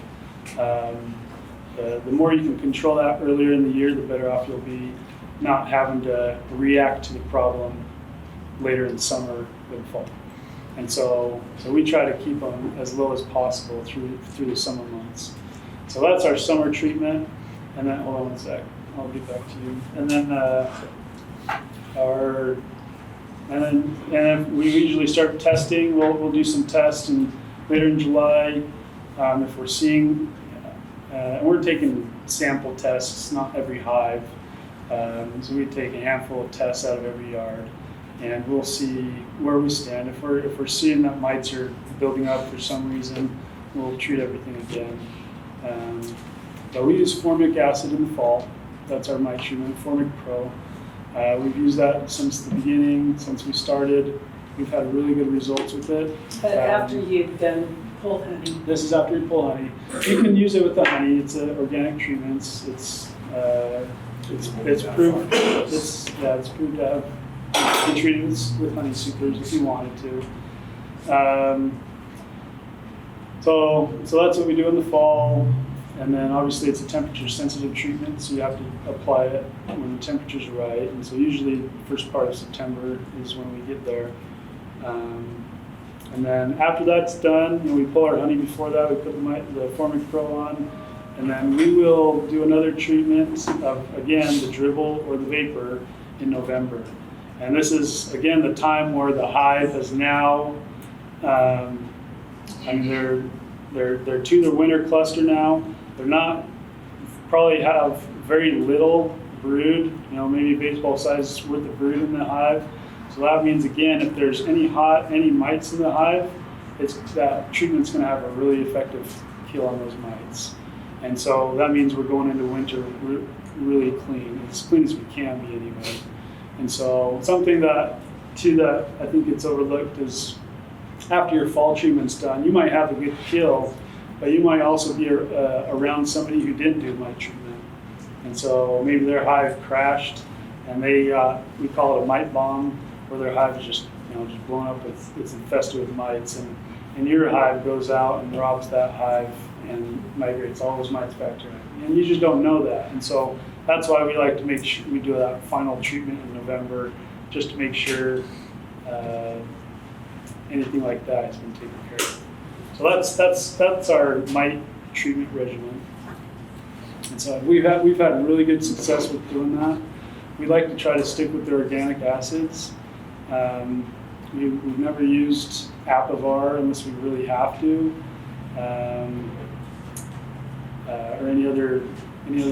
The more you can control that earlier in the year, the better off you'll be, not having to react to the problem later in summer and fall. And so we try to keep them as low as possible through the summer months. So that's our summer treatment. And then, hold on one sec, I'll get back to you. And then we usually start testing. We'll do some tests, and later in July, if we're seeing, we're taking sample tests, not every hive. So we take a handful of tests out of every yard, and we'll see where we stand. If we're seeing that mites are building up for some reason, we'll treat everything again. But we use formic acid in the fall. That's our mite treatment, Formic Pro. We've used that since the beginning, since we started. We've had really good results with it. But after you've done pull honey. This is after you pull honey. You can use it with the honey. It's an organic treatment. It's proved. It's proved to have be treated with honey supers if you wanted to. So that's what we do in the fall. And then obviously it's a temperature sensitive treatment, so you have to apply it when the temperature's right. And so usually the first part of September is when we get there. And then after that's done, we pull our honey before that, we put the Formic Pro on, and then we will do another treatment of, again, the dribble or the vapor in November. And this is, again, the time where the hive has now, they're to their winter cluster now. They're not, probably have very little brood, maybe baseball size worth of brood in the hive. So that means, again, if there's any mites in the hive, that treatment's going to have a really effective kill on those mites. And so that means we're going into winter really clean, as clean as we can be anyway. And so something that I think it's overlooked is after your fall treatment's done, you might have a good kill, but you might also be around somebody who didn't do mite treatment. And so maybe their hive crashed, and we call it a mite bomb, where their hive is just blown up it's infested with mites, and your hive goes out and robs that hive and migrates all those mites back to it. And you just don't know that. And so that's why we like to make sure we do that final treatment in November, just to make sure anything like that has been taken care of. So that's our mite treatment regimen. And so we've had really good success with doing that. We like to try to stick with the organic acids. We've never used Apivar unless we really have to, or any other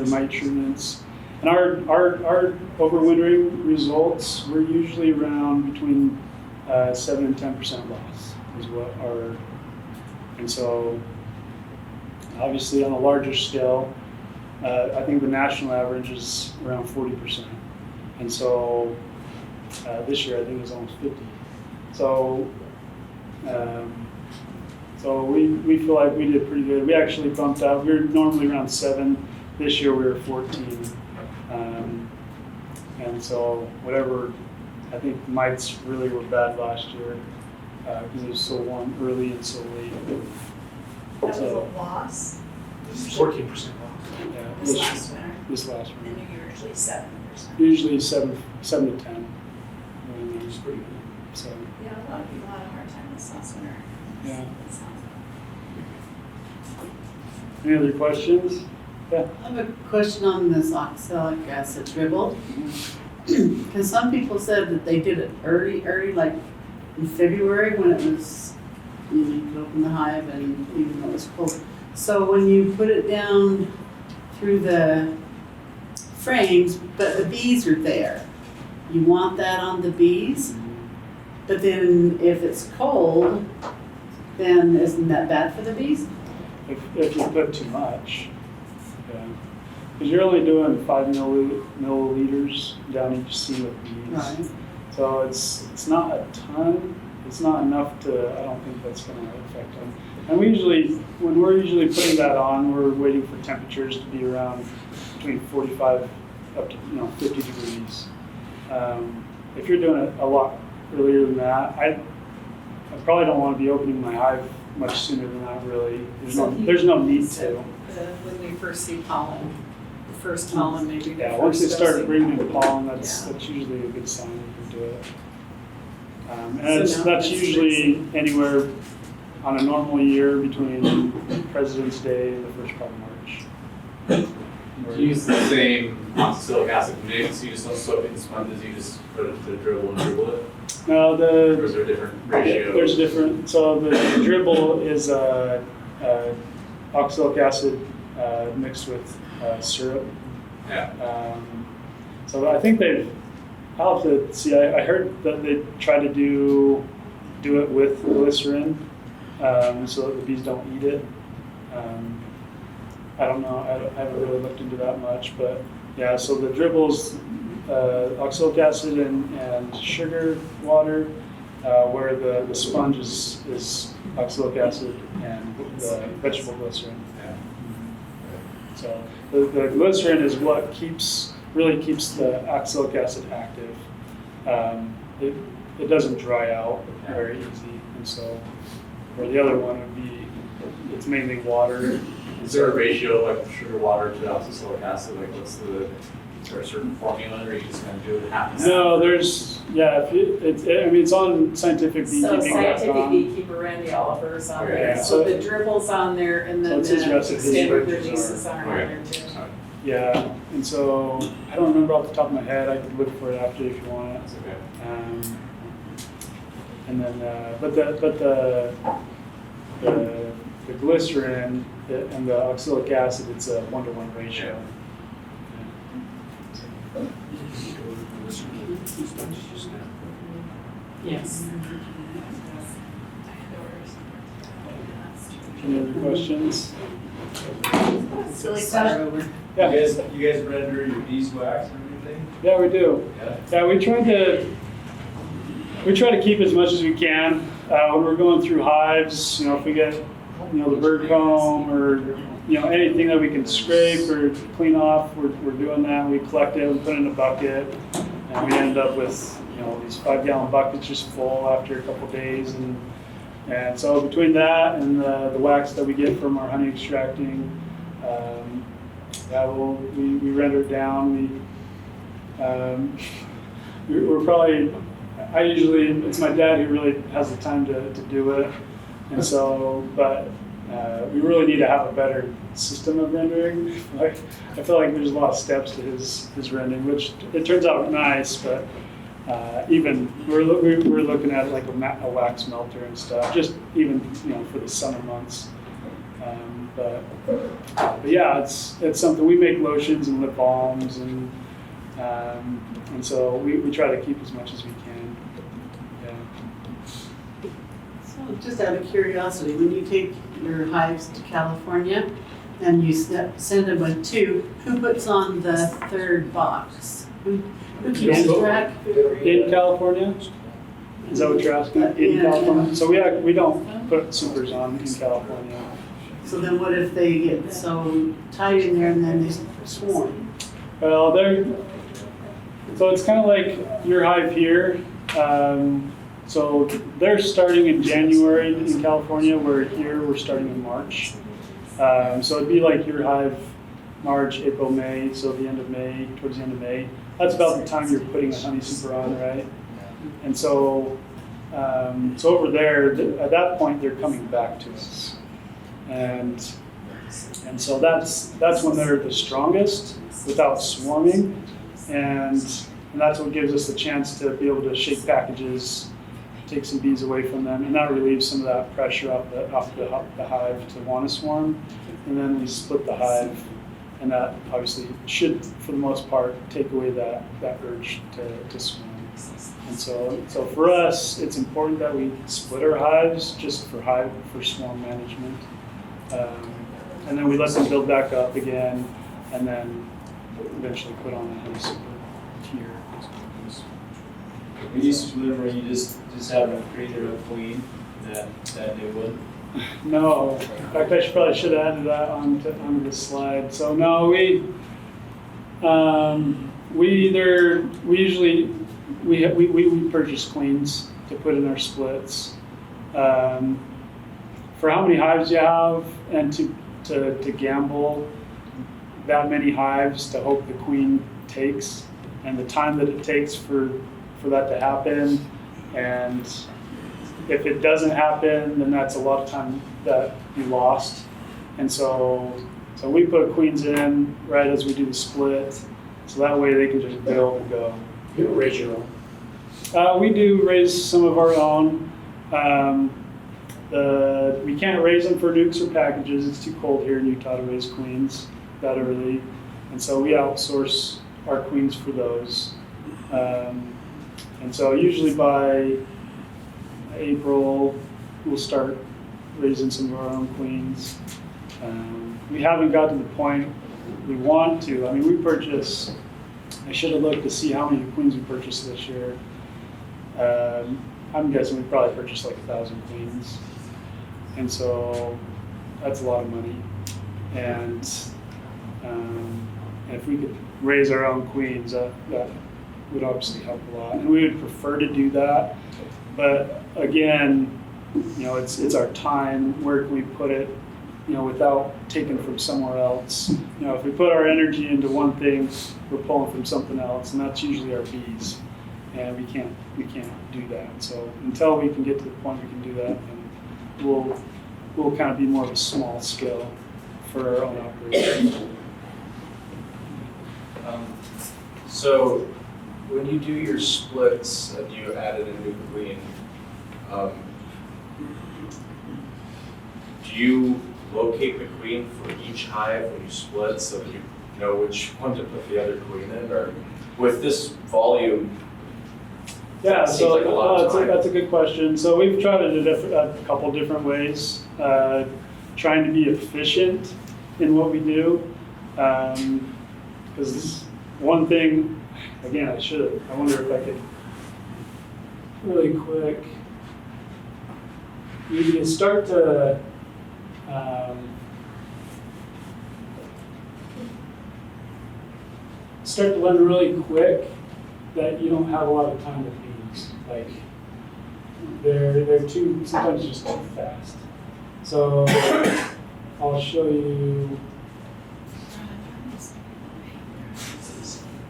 mite treatments. And our overwintering results, we're usually around between 7 and 10% loss is what our. And so, obviously, on a larger scale, I think the national average is around 40%. And so, this year I think it was almost 50. So, So we feel like we did pretty good. We actually bumped out. We were normally around 7. This year we were 14. And so whatever, I think mites really were bad last year because it was so warm early and so late. That was a loss 14% loss. Yeah, this last winter. This last one. And you're usually 7%. Usually 7 to 10. It's pretty good. So Yeah, a lot of people had a hard time this last winter. yeah. It sounds Any other questions? Yeah. I have a question on this oxalic acid dribble. Because some people said that they did it early, like in February when it was, you could open the hive and even though it was cold. So when you put it down through the frames, but the bees are there, you want that on the bees? But then if it's cold, then isn't that bad for the bees? If you put too much. Yeah. Because you're only doing 5 milliliters down each seam of bees. Right. So it's not a ton. It's not enough to, I don't think that's going to affect them. And when we're usually putting that on, we're waiting for temperatures to be around between 45 up to 50 degrees. If you're doing it a lot earlier than that, I probably don't want to be opening my hive much sooner than that. Really, there's no need to. when we first see pollen, the first pollen maybe. Yeah, once they start bringing in pollen, that's usually a good sign you can do it. And that's usually anywhere on a normal year between President's Day and the first part of March. Do you use the same oxalic acid mix? You just don't soak it in sponges, you just put it to the dribble and dribble it? No, Or is there a different ratio? There's different. So the dribble is oxalic acid mixed with syrup. Yeah. So I think I'll have to see. I heard that they try to do it with glycerin, so that the bees don't eat it. I don't know. I haven't really looked into that much, but yeah. So the dribbles, oxalic acid and sugar water, where the sponge is oxalic acid and the vegetable glycerin. Yeah. So the glycerin is what really keeps the oxalic acid active. It doesn't dry out very easy, and so where the other one would be, it's mainly water. Is there a ratio like sugar water to oxalic acid? Like is there a certain formula, or you just kind of do it half and half? No, it's on scientificbeekeeping.com. So Scientific Beekeeper Randy Oliver's on there. Yeah, So the dribble's on there and then it's his the recipe. extended releases are on there too. Yeah, and so I don't remember off the top of my head. I could look for it after if you want it. That's okay. And then, but the glycerin and the oxalic acid, it's a 1-to-1 ratio. Yes. Any other questions? Silly stuff. Yeah. You guys render your beeswax and everything? Yeah, we do. Yeah. Yeah, we try to keep as much as we can. When we're going through hives, if we get, the bird comb or, anything that we can scrape or clean off, we're doing that. We collect it, we put it in a bucket, and we end up with, these 5-gallon buckets just full after a couple days. And so between that and the wax that we get from our honey extracting, we render it down. We're probably, it's my dad who really has the time to do it. And so, but we really need to have a better system of rendering. Like, I feel like there's a lot of steps to his rendering, which it turns out nice, but even we're looking at like a wax melter and stuff, just even for the summer months. But yeah, it's something. We make lotions and lip balms and so we try to keep as much as we can. Yeah. So just out of curiosity, when you take your hives to California and you send them with 2, who puts on the 3rd box? Who keeps track? In California? Is that what you're asking? In California? So we don't put supers on in California. So then what if they get so tight in there and then they swarm? Well, so it's kind of like your hive here. So they're starting in January in California, where here we're starting in March. So it'd be like your hive, March, April, May, so the end of May, towards the end of May. That's about the time you're putting a honey super on, right? And so, so over there, at that point, they're coming back to us. And so that's when they're the strongest without swarming. And that's what gives us the chance to be able to shake packages, take some bees away from them, and that relieves some of that pressure off the hive to want to swarm. And then we split the hive, and that obviously should, for the most part, take away that urge to swarm. And so for us, it's important that we split our hives just for swarm management. And then we let them build back up again, and then eventually put on a honey super here. We used to live where you just have a creator of queen that new one. No, in fact, I probably should have added that onto the slide. So no, we usually purchase queens to put in our splits. For how many hives you have, and to gamble that many hives to hope the queen takes, and the time that it takes for that to happen, and if it doesn't happen, then that's a lot of time that you lost. And so we put queens in right as we do the split, so that way they can just build and go. You raise your own? We do raise some of our own. We can't raise them for nukes or packages. It's too cold here in Utah to raise queens that early, and so we outsource our queens for those. And so usually by April, we'll start raising some of our own queens. We haven't got to the point we want to. I mean, I should have looked to see how many queens we purchased this year. I'm guessing we probably purchased like 1,000 queens. And so that's a lot of money. And if we could raise our own queens, that would obviously help a lot. And we would prefer to do that. But again, it's our time. Where can we put it, without taking from somewhere else? If we put our energy into one thing, we're pulling from something else, and that's usually our bees. And we can't do that. So until we can get to the point we can do that, and we'll kind of be more of a small scale for our own operation. So when you do your splits and you added a new queen, do you locate the queen for each hive when you split so that you know which one to put the other queen in? Or with this volume, yeah, so like a lot of time. That's a good question. So we've tried it a couple different ways, trying to be efficient in what we do. Because one thing, again, I wonder if I could really quick, you can start to learn really quick that you don't have a lot of time with bees. Like they're sometimes just too fast. So I'll show you.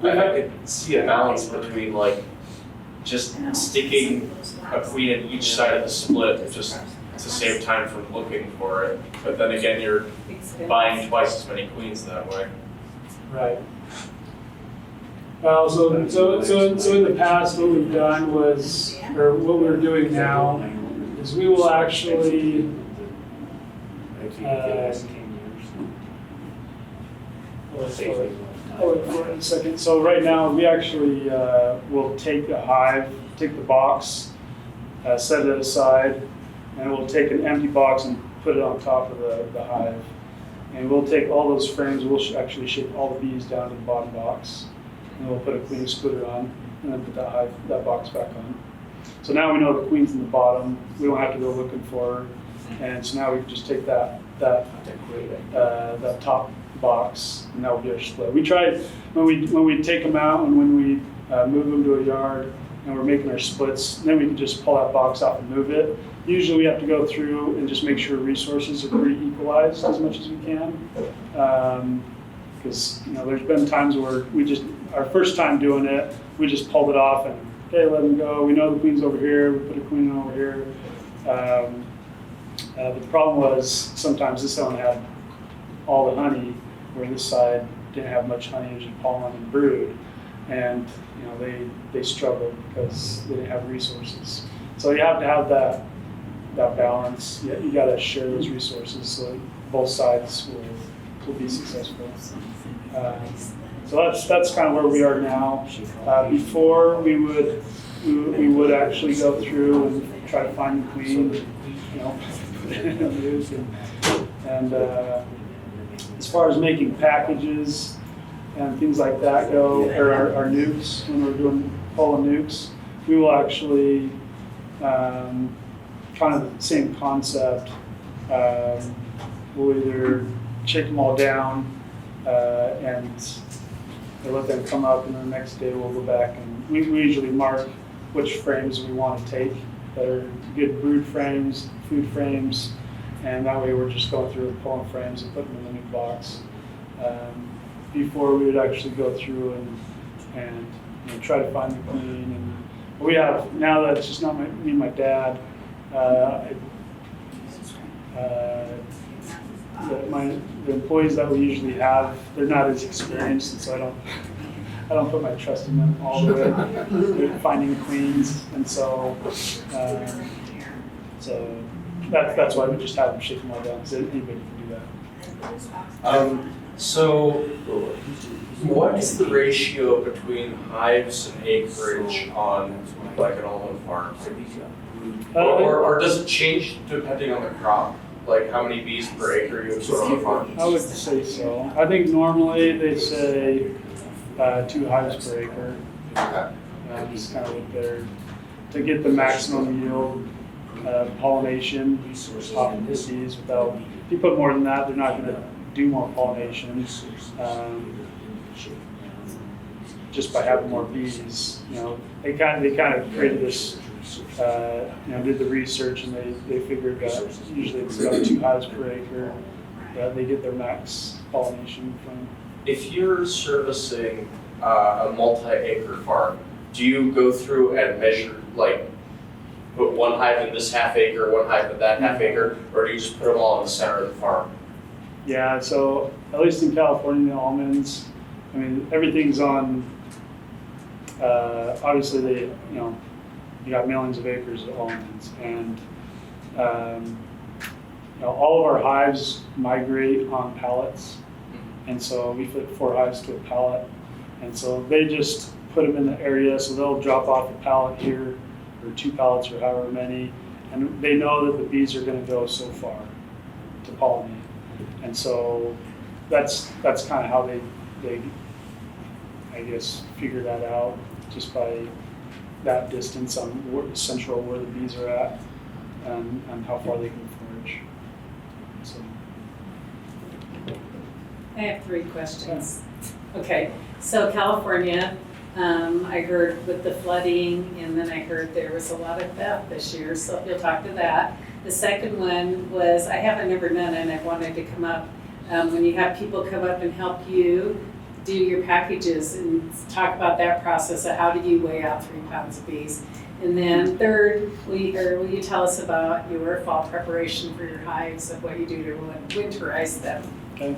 I could see a balance between like just sticking a queen in each side of the split just to save time from looking for it. But then again, you're buying twice as many queens that way. Right. Well, so in the past, what we've done was, or what we're doing now, is we will actually for a second. So right now, we actually will take a hive, take the box, set it aside, and we'll take an empty box and put it on top of the hive. And we'll take all those frames, we'll actually ship all the bees down to the bottom box. And we'll put a queen excluder on, and then put that box back on. So now we know the queen's in the bottom. We don't have to go looking for her. And so now we can just take that top box, and that will be our split. We tried when we take them out and when we move them to a yard and we're making our splits, then we can just pull that box out and move it. Usually we have to go through and just make sure resources are pretty equalized as much as we can. Because there's been times where our first time doing it, we just pulled it off and okay, let them go. We know the queen's over here. We put a queen over here. But the problem was sometimes this one had all the honey, where this side didn't have much honey, it was just pollen and brood, and they struggled because they didn't have resources. So you have to have that balance. You got to share those resources so that both sides will be successful. So that's kind of where we are now. Before we would actually go through and try to find the queen, and as far as making packages and things like that go, or our nukes, when we're doing pulling nukes, we will actually kind of the same concept. We'll either shake them all down and let them come up, and then the next day we'll go back and we usually mark which frames we want to take that are good brood frames, food frames, and that way we're just going through and pulling frames and putting them in the new box. Before we would actually go through and try to find the queen. And we have, now that it's just not me and my dad, the employees that we usually have, they're not as experienced, and so I don't put my trust in them all the way with finding queens, and so that's why we just have them shake them all down, because anybody can do that. So what is the ratio between hives and acreage on like an almond farm? Or does it change depending on the crop? Like how many bees per acre you have on the farm? I would say so. I think normally they say 2 hives per acre. Just kind of what they're, to get the maximum yield pollination off of the bees without, if you put more than that, they're not going to do more pollination. Just by having more bees, they kind of created this, did the research, and they figured that usually it's about 2 hives per acre that they get their max pollination from. If you're servicing a multi-acre farm, do you go through and measure, like, put one hive in this half acre, one hive in that half acre, or do you just put them all in the center of the farm? Yeah, so at least in California, the almonds, I mean, everything's on, obviously you got millions of acres of almonds, and all of our hives migrate on pallets, and so we fit 4 hives to a pallet, and so they just put them in the area, so they'll drop off a pallet here, or 2 pallets, or however many, and they know that the bees are going to go so far to pollinate. And so that's kind of how they I guess figure that out, just by that distance on central where the bees are at and how far they can forage. So. I have 3 questions. Okay, so California, I heard with the flooding, and then I heard there was a lot of theft this year, so you'll talk to that. The second one was, I haven't never done it, and I wanted to come up, when you have people come up and help you do your packages, and talk about that process of how do you weigh out 3 pounds of bees. And then third, will you tell us about your fall preparation for your hives, of what you do to winterize them? Okay.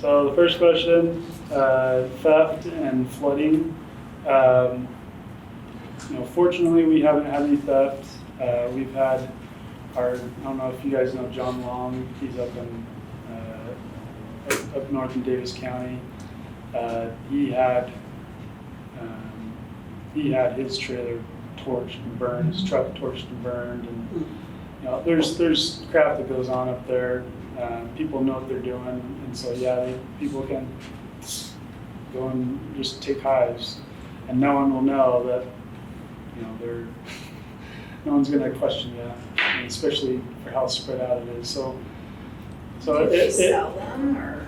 So the first question, theft and flooding. Fortunately, we haven't had any theft. We've had I don't know if you guys know John Long. He's up north in Davis County. He had his trailer torched and burned, his truck torched and burned, and there's crap that goes on up there. People know what they're doing, and so people can go and just take hives, and no one will know that no one's gonna question you, and especially for how spread out it is. So Do you sell them or?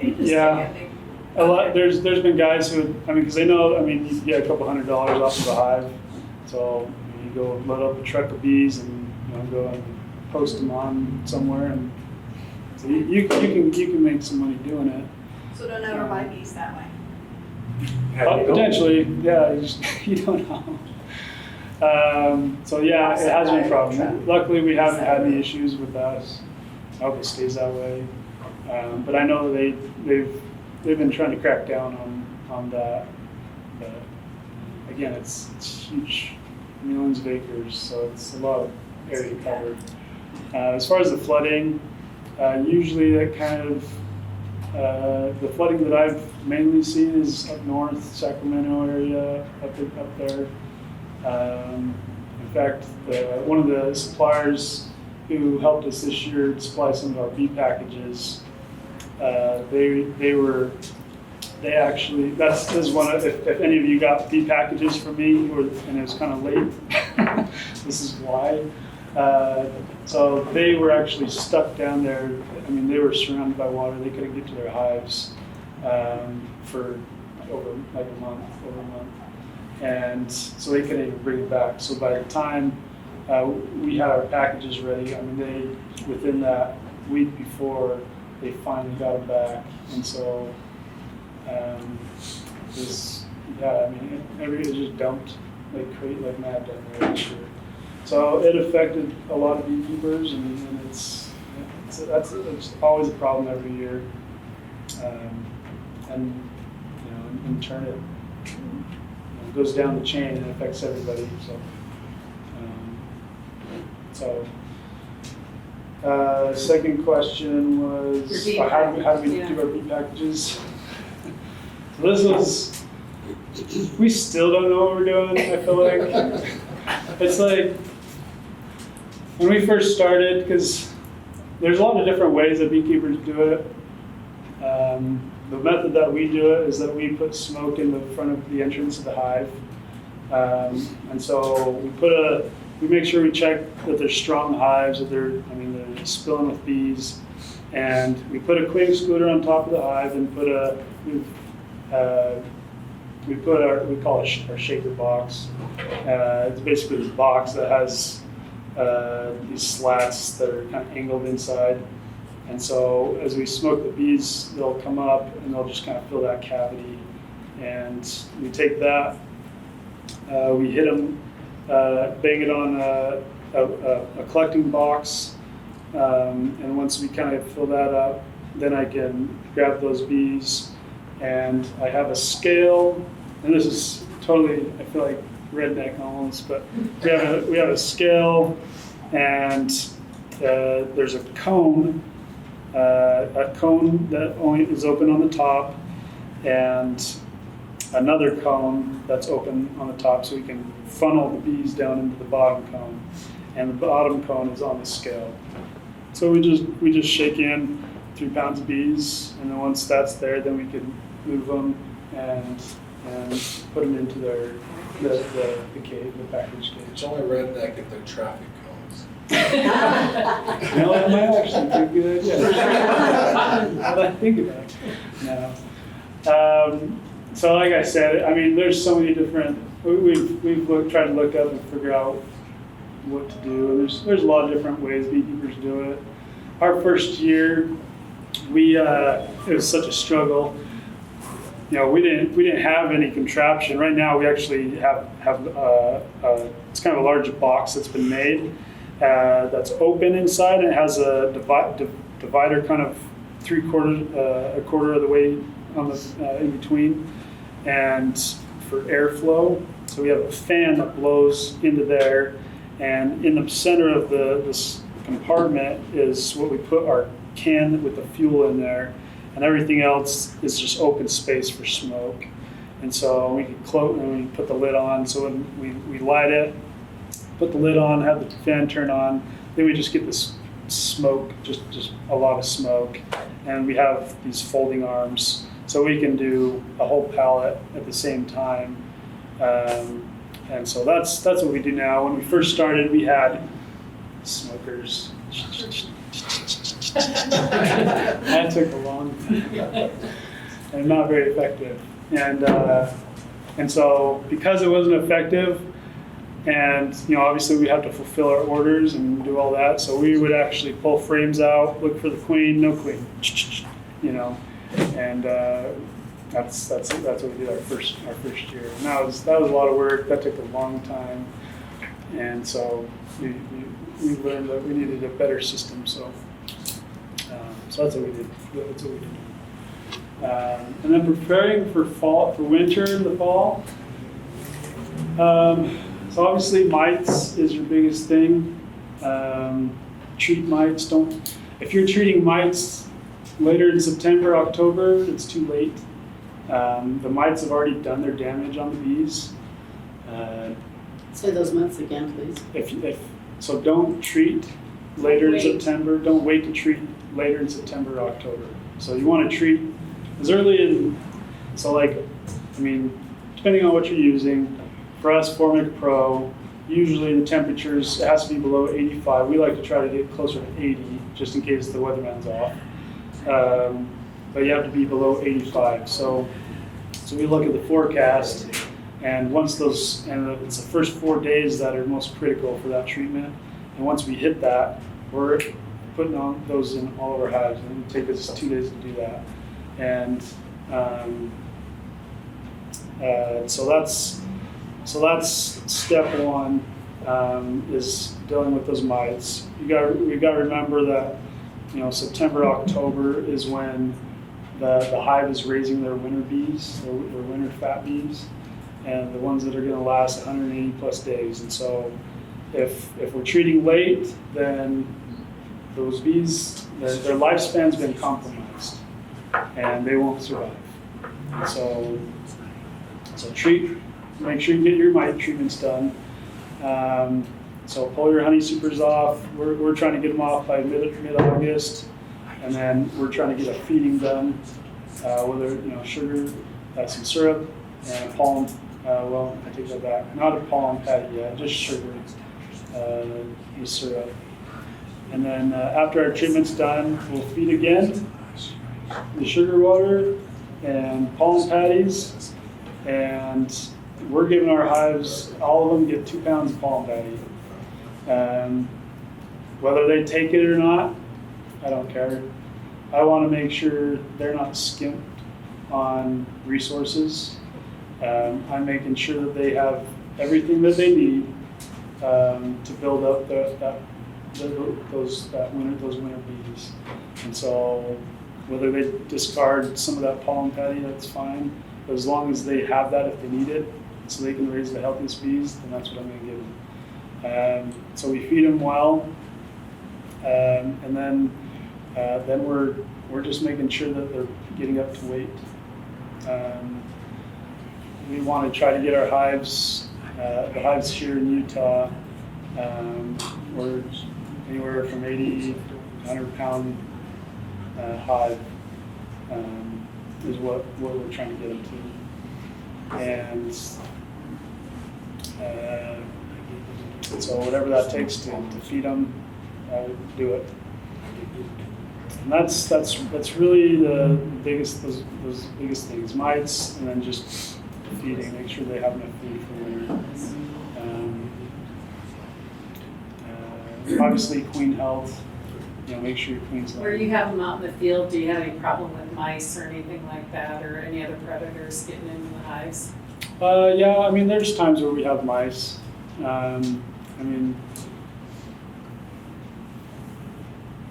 you just Yeah. get a big- a lot. There's been guys who, I mean, because they know, I mean, you can get a couple $100 off of a hive. So you go load up a truck of bees and go and post them on somewhere, and so you can make some money doing it. So don't ever buy bees that way. Potentially, yeah. You don't know. So yeah, it has been a problem. Luckily, we haven't had any issues with that. I hope it stays that way. But I know they've been trying to crack down on that. But again, it's huge, millions of acres, so it's a lot of area covered. As far as the flooding, usually that kind of the flooding that I've mainly seen is up north, Sacramento area, up there. In fact, one of the suppliers who helped us this year to supply some of our bee packages, they actually, this is one of, if any of you got bee packages from me, and it was kind of late, this is why. So they were actually stuck down there. I mean, they were surrounded by water. They couldn't get to their hives for over a month. And so they couldn't even bring it back. So by the time we had our packages ready, I mean, within that week before, they finally got them back. And so I mean, everybody just dumped like mad down there this year. So it affected a lot of beekeepers, and it's always a problem every year. And in turn it goes down the chain and affects everybody. Second question was how do we do our bee packages? So this was, we still don't know what we're doing. I feel like it's like when we first started, because there's a lot of different ways that beekeepers do it. The method that we do it is that we put smoke in the front of the entrance of the hive. And so we make sure we check that they're strong hives, that they're spilling with bees. And we put a queen excluder on top of the hive and we call it our shaker box. It's basically this box that has these slats that are kind of angled inside. And so as we smoke the bees, they'll come up and they'll just kind of fill that cavity. And we take that, we hit them, bang it on a collecting box. And once we kind of fill that up, then I can grab those bees. And I have a scale, and this is totally, I feel like redneck almost, but we have a scale, and there's a cone that only is open on the top, and another cone that's open on the top, so we can funnel the bees down into the bottom cone, and the bottom cone is on the scale. So we just shake in 3 pounds of bees, and then once that's there, then we can move them and put them into the cage, the package cage. It's only redneck if they're traffic cones. No, that might actually be a good idea. Now that I think about it. No. So like I said, I mean, there's so many different. We've tried to look up and figure out what to do, and there's a lot of different ways beekeepers do it. Our first year, it was such a struggle. We didn't have any contraption. Right now, we actually have it's kind of a large box that's been made that's open inside, and it has a divider kind of a quarter of the way on the in between, and for airflow. So we have a fan that blows into there, and in the center of this compartment is what we put our can with the fuel in there. And everything else is just open space for smoke. And so we can close and we put the lid on. So when we light it, put the lid on, have the fan turn on, then we just get this smoke, just a lot of smoke. And we have these folding arms, so we can do a whole pallet at the same time. And so that's what we do now. When we first started, we had smokers. That took a long time and not very effective. And so because it wasn't effective, and obviously we have to fulfill our orders and do all that, so we would actually pull frames out, look for the queen, no queen, and that's what we did our first year. And that was a lot of work. That took a long time, and so we learned that we needed a better system. So that's what we did. That's what we did. And then preparing for winter in the fall. So obviously mites is your biggest thing. Treat mites. If you're treating mites later in September, October, it's too late. The mites have already done their damage on the bees. Say those months again, please. So don't treat later in September. Don't wait to treat later in September, October. So you want to treat as early in, depending on what you're using, for us, Formic Pro, usually the temperatures, it has to be below 85. We like to try to get closer to 80, just in case the weatherman's off. But you have to be below 85. So we look at the forecast, and it's the first 4 days that are most critical for that treatment. And once we hit that, we're putting on those in all of our hives, and it takes us 2 days to do that. And so that's step one, is dealing with those mites. We got to remember that September, October is when the hive is raising their winter bees, their winter fat bees, and the ones that are going to last 180 plus days. And so if we're treating late, then those bees, their lifespan's been compromised, and they won't survive. And so make sure you get your mite treatments done. So pull your honey supers off. We're trying to get them off by mid-August, and then we're trying to get a feeding done, whether sugar, some syrup, and a pollen. Well, I take that back. Not a pollen patty yet, just sugar, with syrup. And then after our treatment's done, we'll feed again, the sugar water and pollen patties, and we're giving our hives, all of them get 2 pounds of pollen patty. Whether they take it or not, I don't care. I want to make sure they're not skimped on resources. I'm making sure that they have everything that they need to build up those winter bees. And so whether they discard some of that pollen patty, that's fine. But as long as they have that if they need it, so they can raise the healthiest bees, then that's what I'm going to give them. So we feed them well, and then we're just making sure that they're getting up to weight. We want to try to get our hives, the hives here in Utah, we're anywhere from 80 to 100 pound hive is what we're trying to get them to. And so whatever that takes to feed them, do it. And that's really the biggest, those biggest things, mites, and then just feeding, make sure they have enough food for winter. Obviously queen health, make sure your queen's healthy. Where you have them out in the field, do you have any problem with mice or anything like that, or any other predators getting into the hives? Yeah, there's times where we have mice.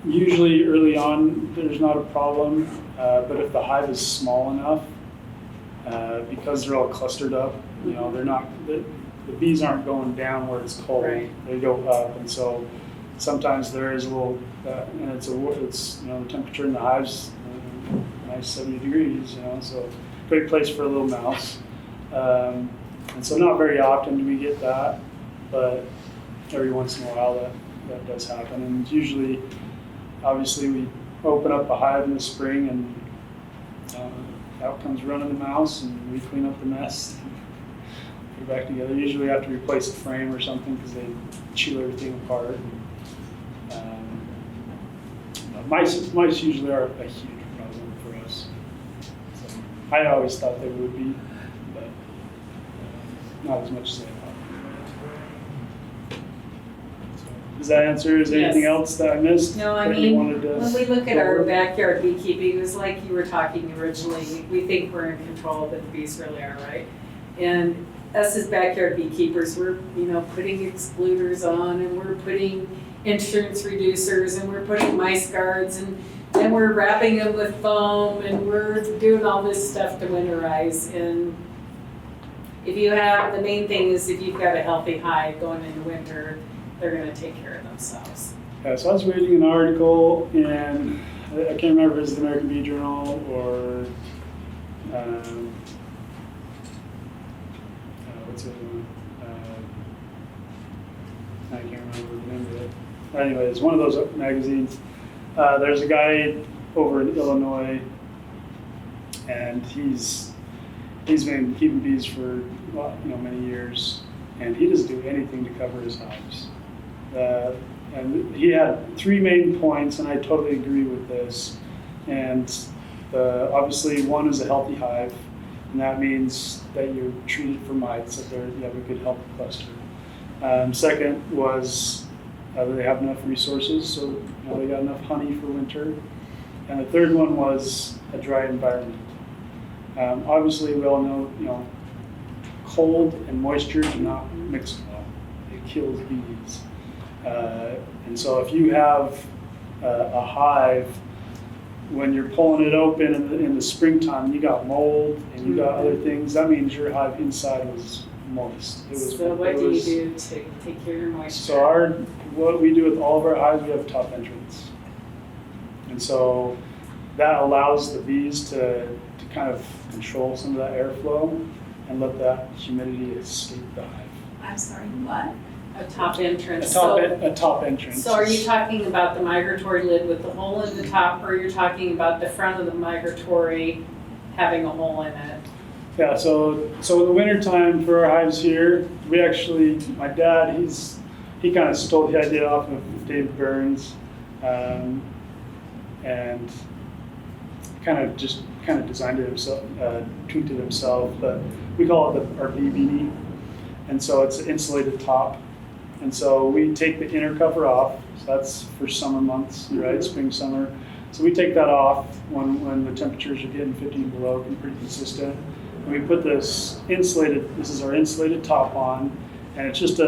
Usually early on, there's not a problem, but if the hive is small enough, because they're all clustered up, they're not, the bees aren't going down where it's cold, right. They go up, and so sometimes there is a little, and it's the temperature in the hives, nice 70 degrees, so great place for a little mouse. And so not very often do we get that, but every once in a while that does happen. And usually, obviously, we open up a hive in the spring, and out comes running the mouse, and we clean up the mess. put it back together. Usually we have to replace the frame or something because they chew everything apart. Mice usually are a huge problem for us. So I always thought they would be, but not as much as I thought. Does that answer? Is there anything Yes. else that I missed? No, I that you mean, wanted to when we look at go our over? backyard beekeeping, it was like you were talking originally, we think we're in control, but the bees really are, right? And us as backyard beekeepers, we're, putting excluders on, and we're putting insurance reducers, and we're putting mice guards, and we're wrapping them with foam, and we're doing all this stuff to winterize. And if you have, the main thing is if you've got a healthy hive going into winter, they're gonna take care of themselves. Yeah, so I was reading an article in, I can't remember if it was the American Bee Journal or, what's it? I can't remember the name of it. Anyways, one of those magazines. There's a guy over in Illinois, and he's been keeping bees for many years, and he doesn't do anything to cover his hives. And he had 3 main points, and I totally agree with this. And obviously, one is a healthy hive, and that means that you're treated for mites, that you have a good healthy cluster. Second was they have enough resources, so they got enough honey for winter. And the third one was a dry environment. Obviously, we all know, cold and moisture do not mix well. It kills bees. And so if you have a hive, when you're pulling it open in the springtime, you got mold and you got other things, that means your hive inside was moist. So what do you do to take care of your moisture? So what we do with all of our hives, we have top entrance. And so that allows the bees to kind of control some of that airflow and let that humidity escape the hive. I'm sorry, what? A top entrance. A top entrance. So are you talking about the migratory lid with the hole in the top, or you're talking about the front of the migratory having a hole in it? Yeah, so in the wintertime for our hives here, we actually, my dad, he kind of stole the idea off of Dave Burns, and kind of designed it himself, tweaked it himself, but we call it our bee beanie. And so it's an insulated top. And so we take the inner cover off, so that's for summer months, right, spring, summer. So we take that off when the temperatures are getting 15 below, and pretty consistent. And we put this is our insulated top on, and it's just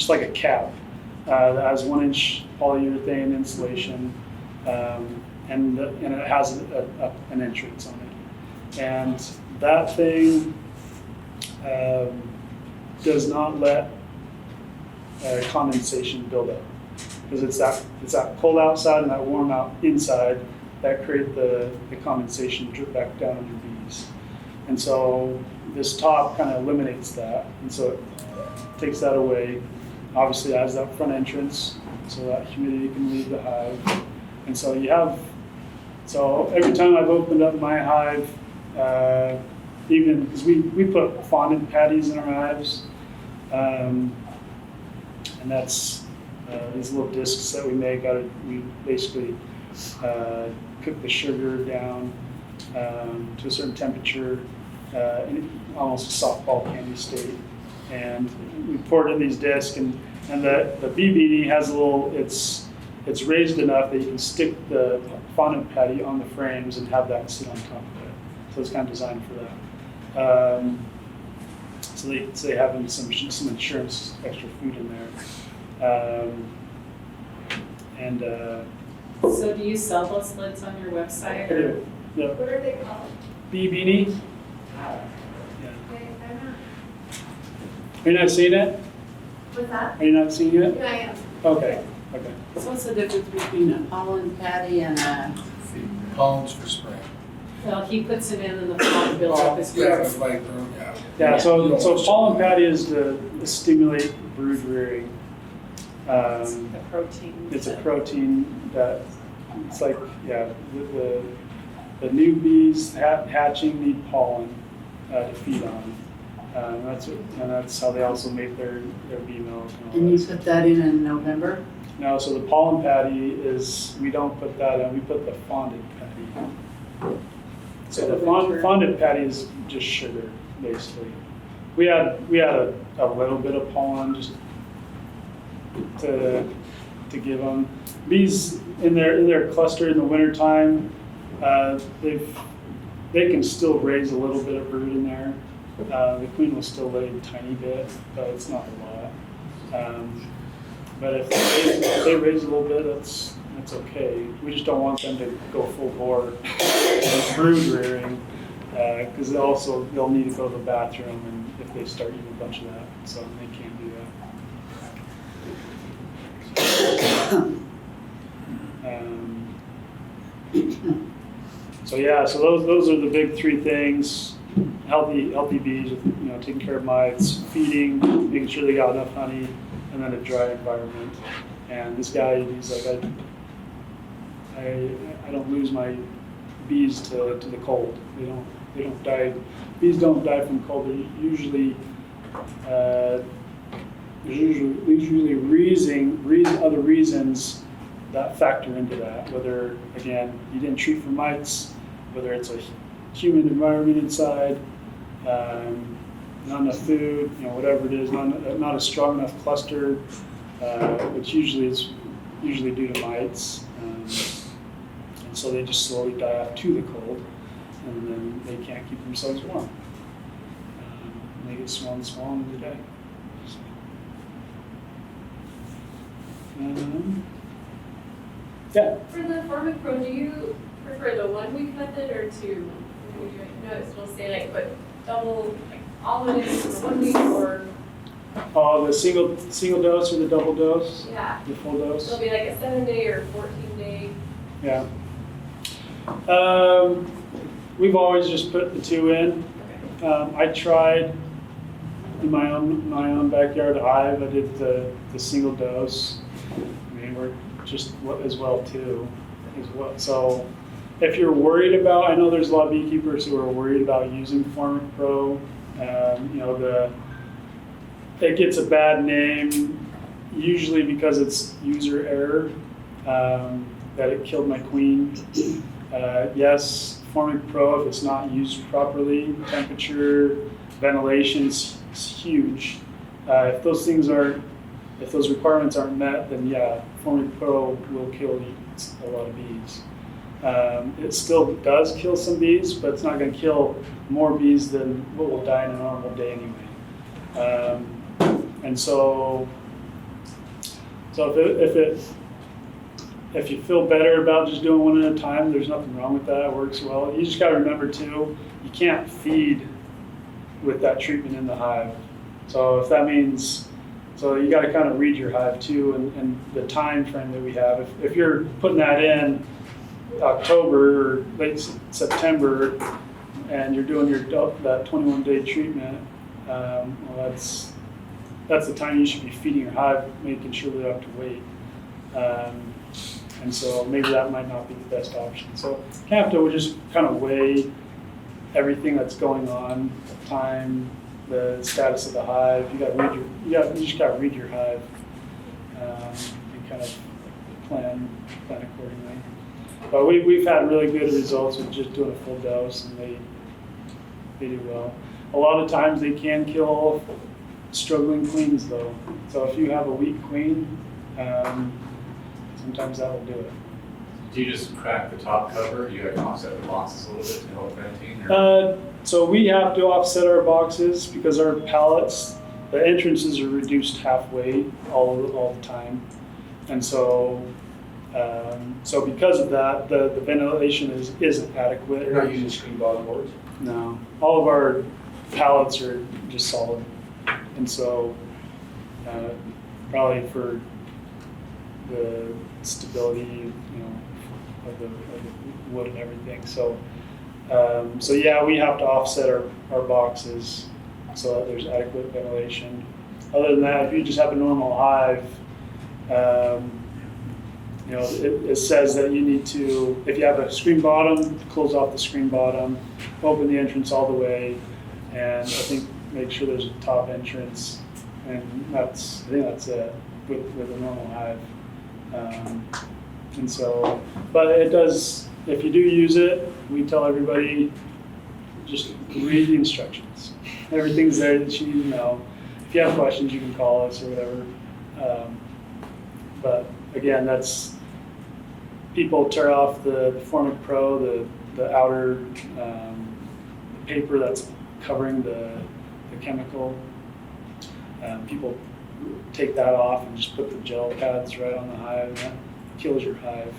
like a cap that has 1-inch polyurethane insulation, and it has an entrance on it. And that thing does not let condensation build up, because it's that cold outside and that warm out inside that create the condensation drip back down on your bees. And so this top kind of eliminates that, and so it takes that away. Obviously it has that front entrance so that humidity can leave the hive. And so every time I've opened up my hive, even because we put fondant patties in our hives, and that's these little discs that we make out of, we basically cook the sugar down to a certain temperature, in almost a softball candy state, and we pour it in these discs, and the bee beanie has a little, it's raised enough that you can stick the fondant patty on the frames and have that sit on top of it. So it's kind of designed for that. So they have some insurance, extra food in there. So do you sell those lids on your website? I do. Yeah. What are they called? Bee beanie. Okay, I'm not. Are you not seeing it? What's that? Are you not seeing it? Yeah, I am. Okay. So what's the difference between a pollen patty and a? Pollen's for spring. Well, he puts it in and the pollen builds up his Yeah, roots. it's like, Yeah. So pollen patty is to stimulate brood rearing. The protein. It's a protein that it's like the new bees hatching need pollen to to feed on. That's how they also make their bee milk. And you put that in November? No, so the pollen patty is, we don't put that in, we put the fondant patty. So the fondant patty is just sugar, basically. We had a little bit of pollen just to give them. Bees in their cluster in the wintertime, they can still raise a little bit of brood in there. The queen will still lay a tiny bit, but it's not a lot. But if they raise a little bit, that's okay. We just don't want them to go full bore brood rearing, because they'll need to go to the bathroom, and if they start eating a bunch of that, so they can't do that. So those are the big three things: healthy bees, taking care of mites, feeding, making sure they got enough honey, and then a dry environment. And this guy, he's like, I don't lose my bees to the cold. They don't die. Bees don't die from cold. There's usually other reasons that factor into that. Whether, again, you didn't treat for mites, whether it's a humid environment inside, not enough food, whatever it is, not a strong enough cluster, which usually is due to mites. And so they just slowly die off to the cold, and then they can't keep themselves warm. And they get smaller and smaller and they die. Yeah. For the Formic Pro, do you prefer the 1 week method or 2? No, it's still say like put double, like all of it in for 1 week or? Oh, the single dose or the double dose? Yeah. The full dose? It'll be like a 7-day or 14-day. Yeah. We've always just put the 2 in. I tried in my own backyard hive. I did the single dose. I mean, we're just as well too. So if you're worried about, I know there's a lot of beekeepers who are worried about using Formic Pro. It gets a bad name, usually because it's user error, that it killed my queen. Yes, Formic Pro, if it's not used properly, temperature, ventilation's huge. If those requirements aren't met, then yeah, Formic Pro will kill a lot of bees. It still does kill some bees, but it's not going to kill more bees than what will die in a normal day anyway. And so if you feel better about just doing one at a time, there's nothing wrong with that. It works well. You just got to remember too, you can't feed with that treatment in the hive. So if that means, so you got to kind of read your hive too, and the time frame that we have. If you're putting that in October or late September, and you're doing that 21-day treatment, well, that's the time you should be feeding your hive, making sure they don't have to wait. And so maybe that might not be the best option. So you have to just kind of weigh everything that's going on, time, the status of the hive. You just got to read your hive and kind of plan accordingly. But we've had really good results with just doing a full dose, and they do well. A lot of times they can kill struggling queens though. So if you have a weak queen, sometimes that will do it. Do you just crack the top cover? Do you have to offset the boxes a little bit to help quarantine? So we have to offset our boxes because our pallets, the entrances are reduced halfway all the time. And so because of that, the ventilation isn't adequate. You're not using screen bottom boards? No. All of our pallets are just solid. And so probably for the stability, of the wood and everything. So yeah, we have to offset our boxes so that there's adequate ventilation. Other than that, if you just have a normal hive, it says that you need to, if you have a screen bottom, close off the screen bottom, open the entrance all the way, and think make sure there's a top entrance, and I think that's it with a normal hive. And so, but it does, if you do use it, we tell everybody, just read the instructions. Everything's there that you need to know. If you have questions, you can call us or whatever. But again, that's, people tear off the Formic Pro, the outer the paper that's covering the chemical. People take that off and just put the gel pads right on the hive, and that kills your hive.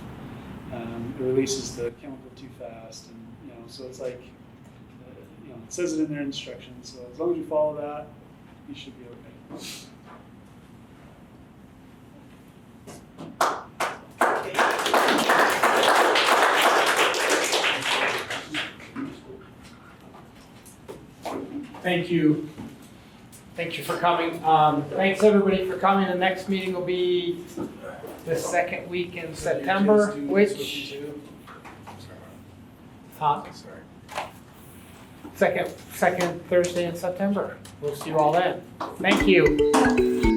It releases the chemical too fast, and so it's like, it says it in their instructions. So as long as you follow that, you should be okay. Thank you. Thank you for coming. Thanks everybody for coming. The next meeting will be the second week in September, which, second Thursday in September. We'll see you all then. Thank you.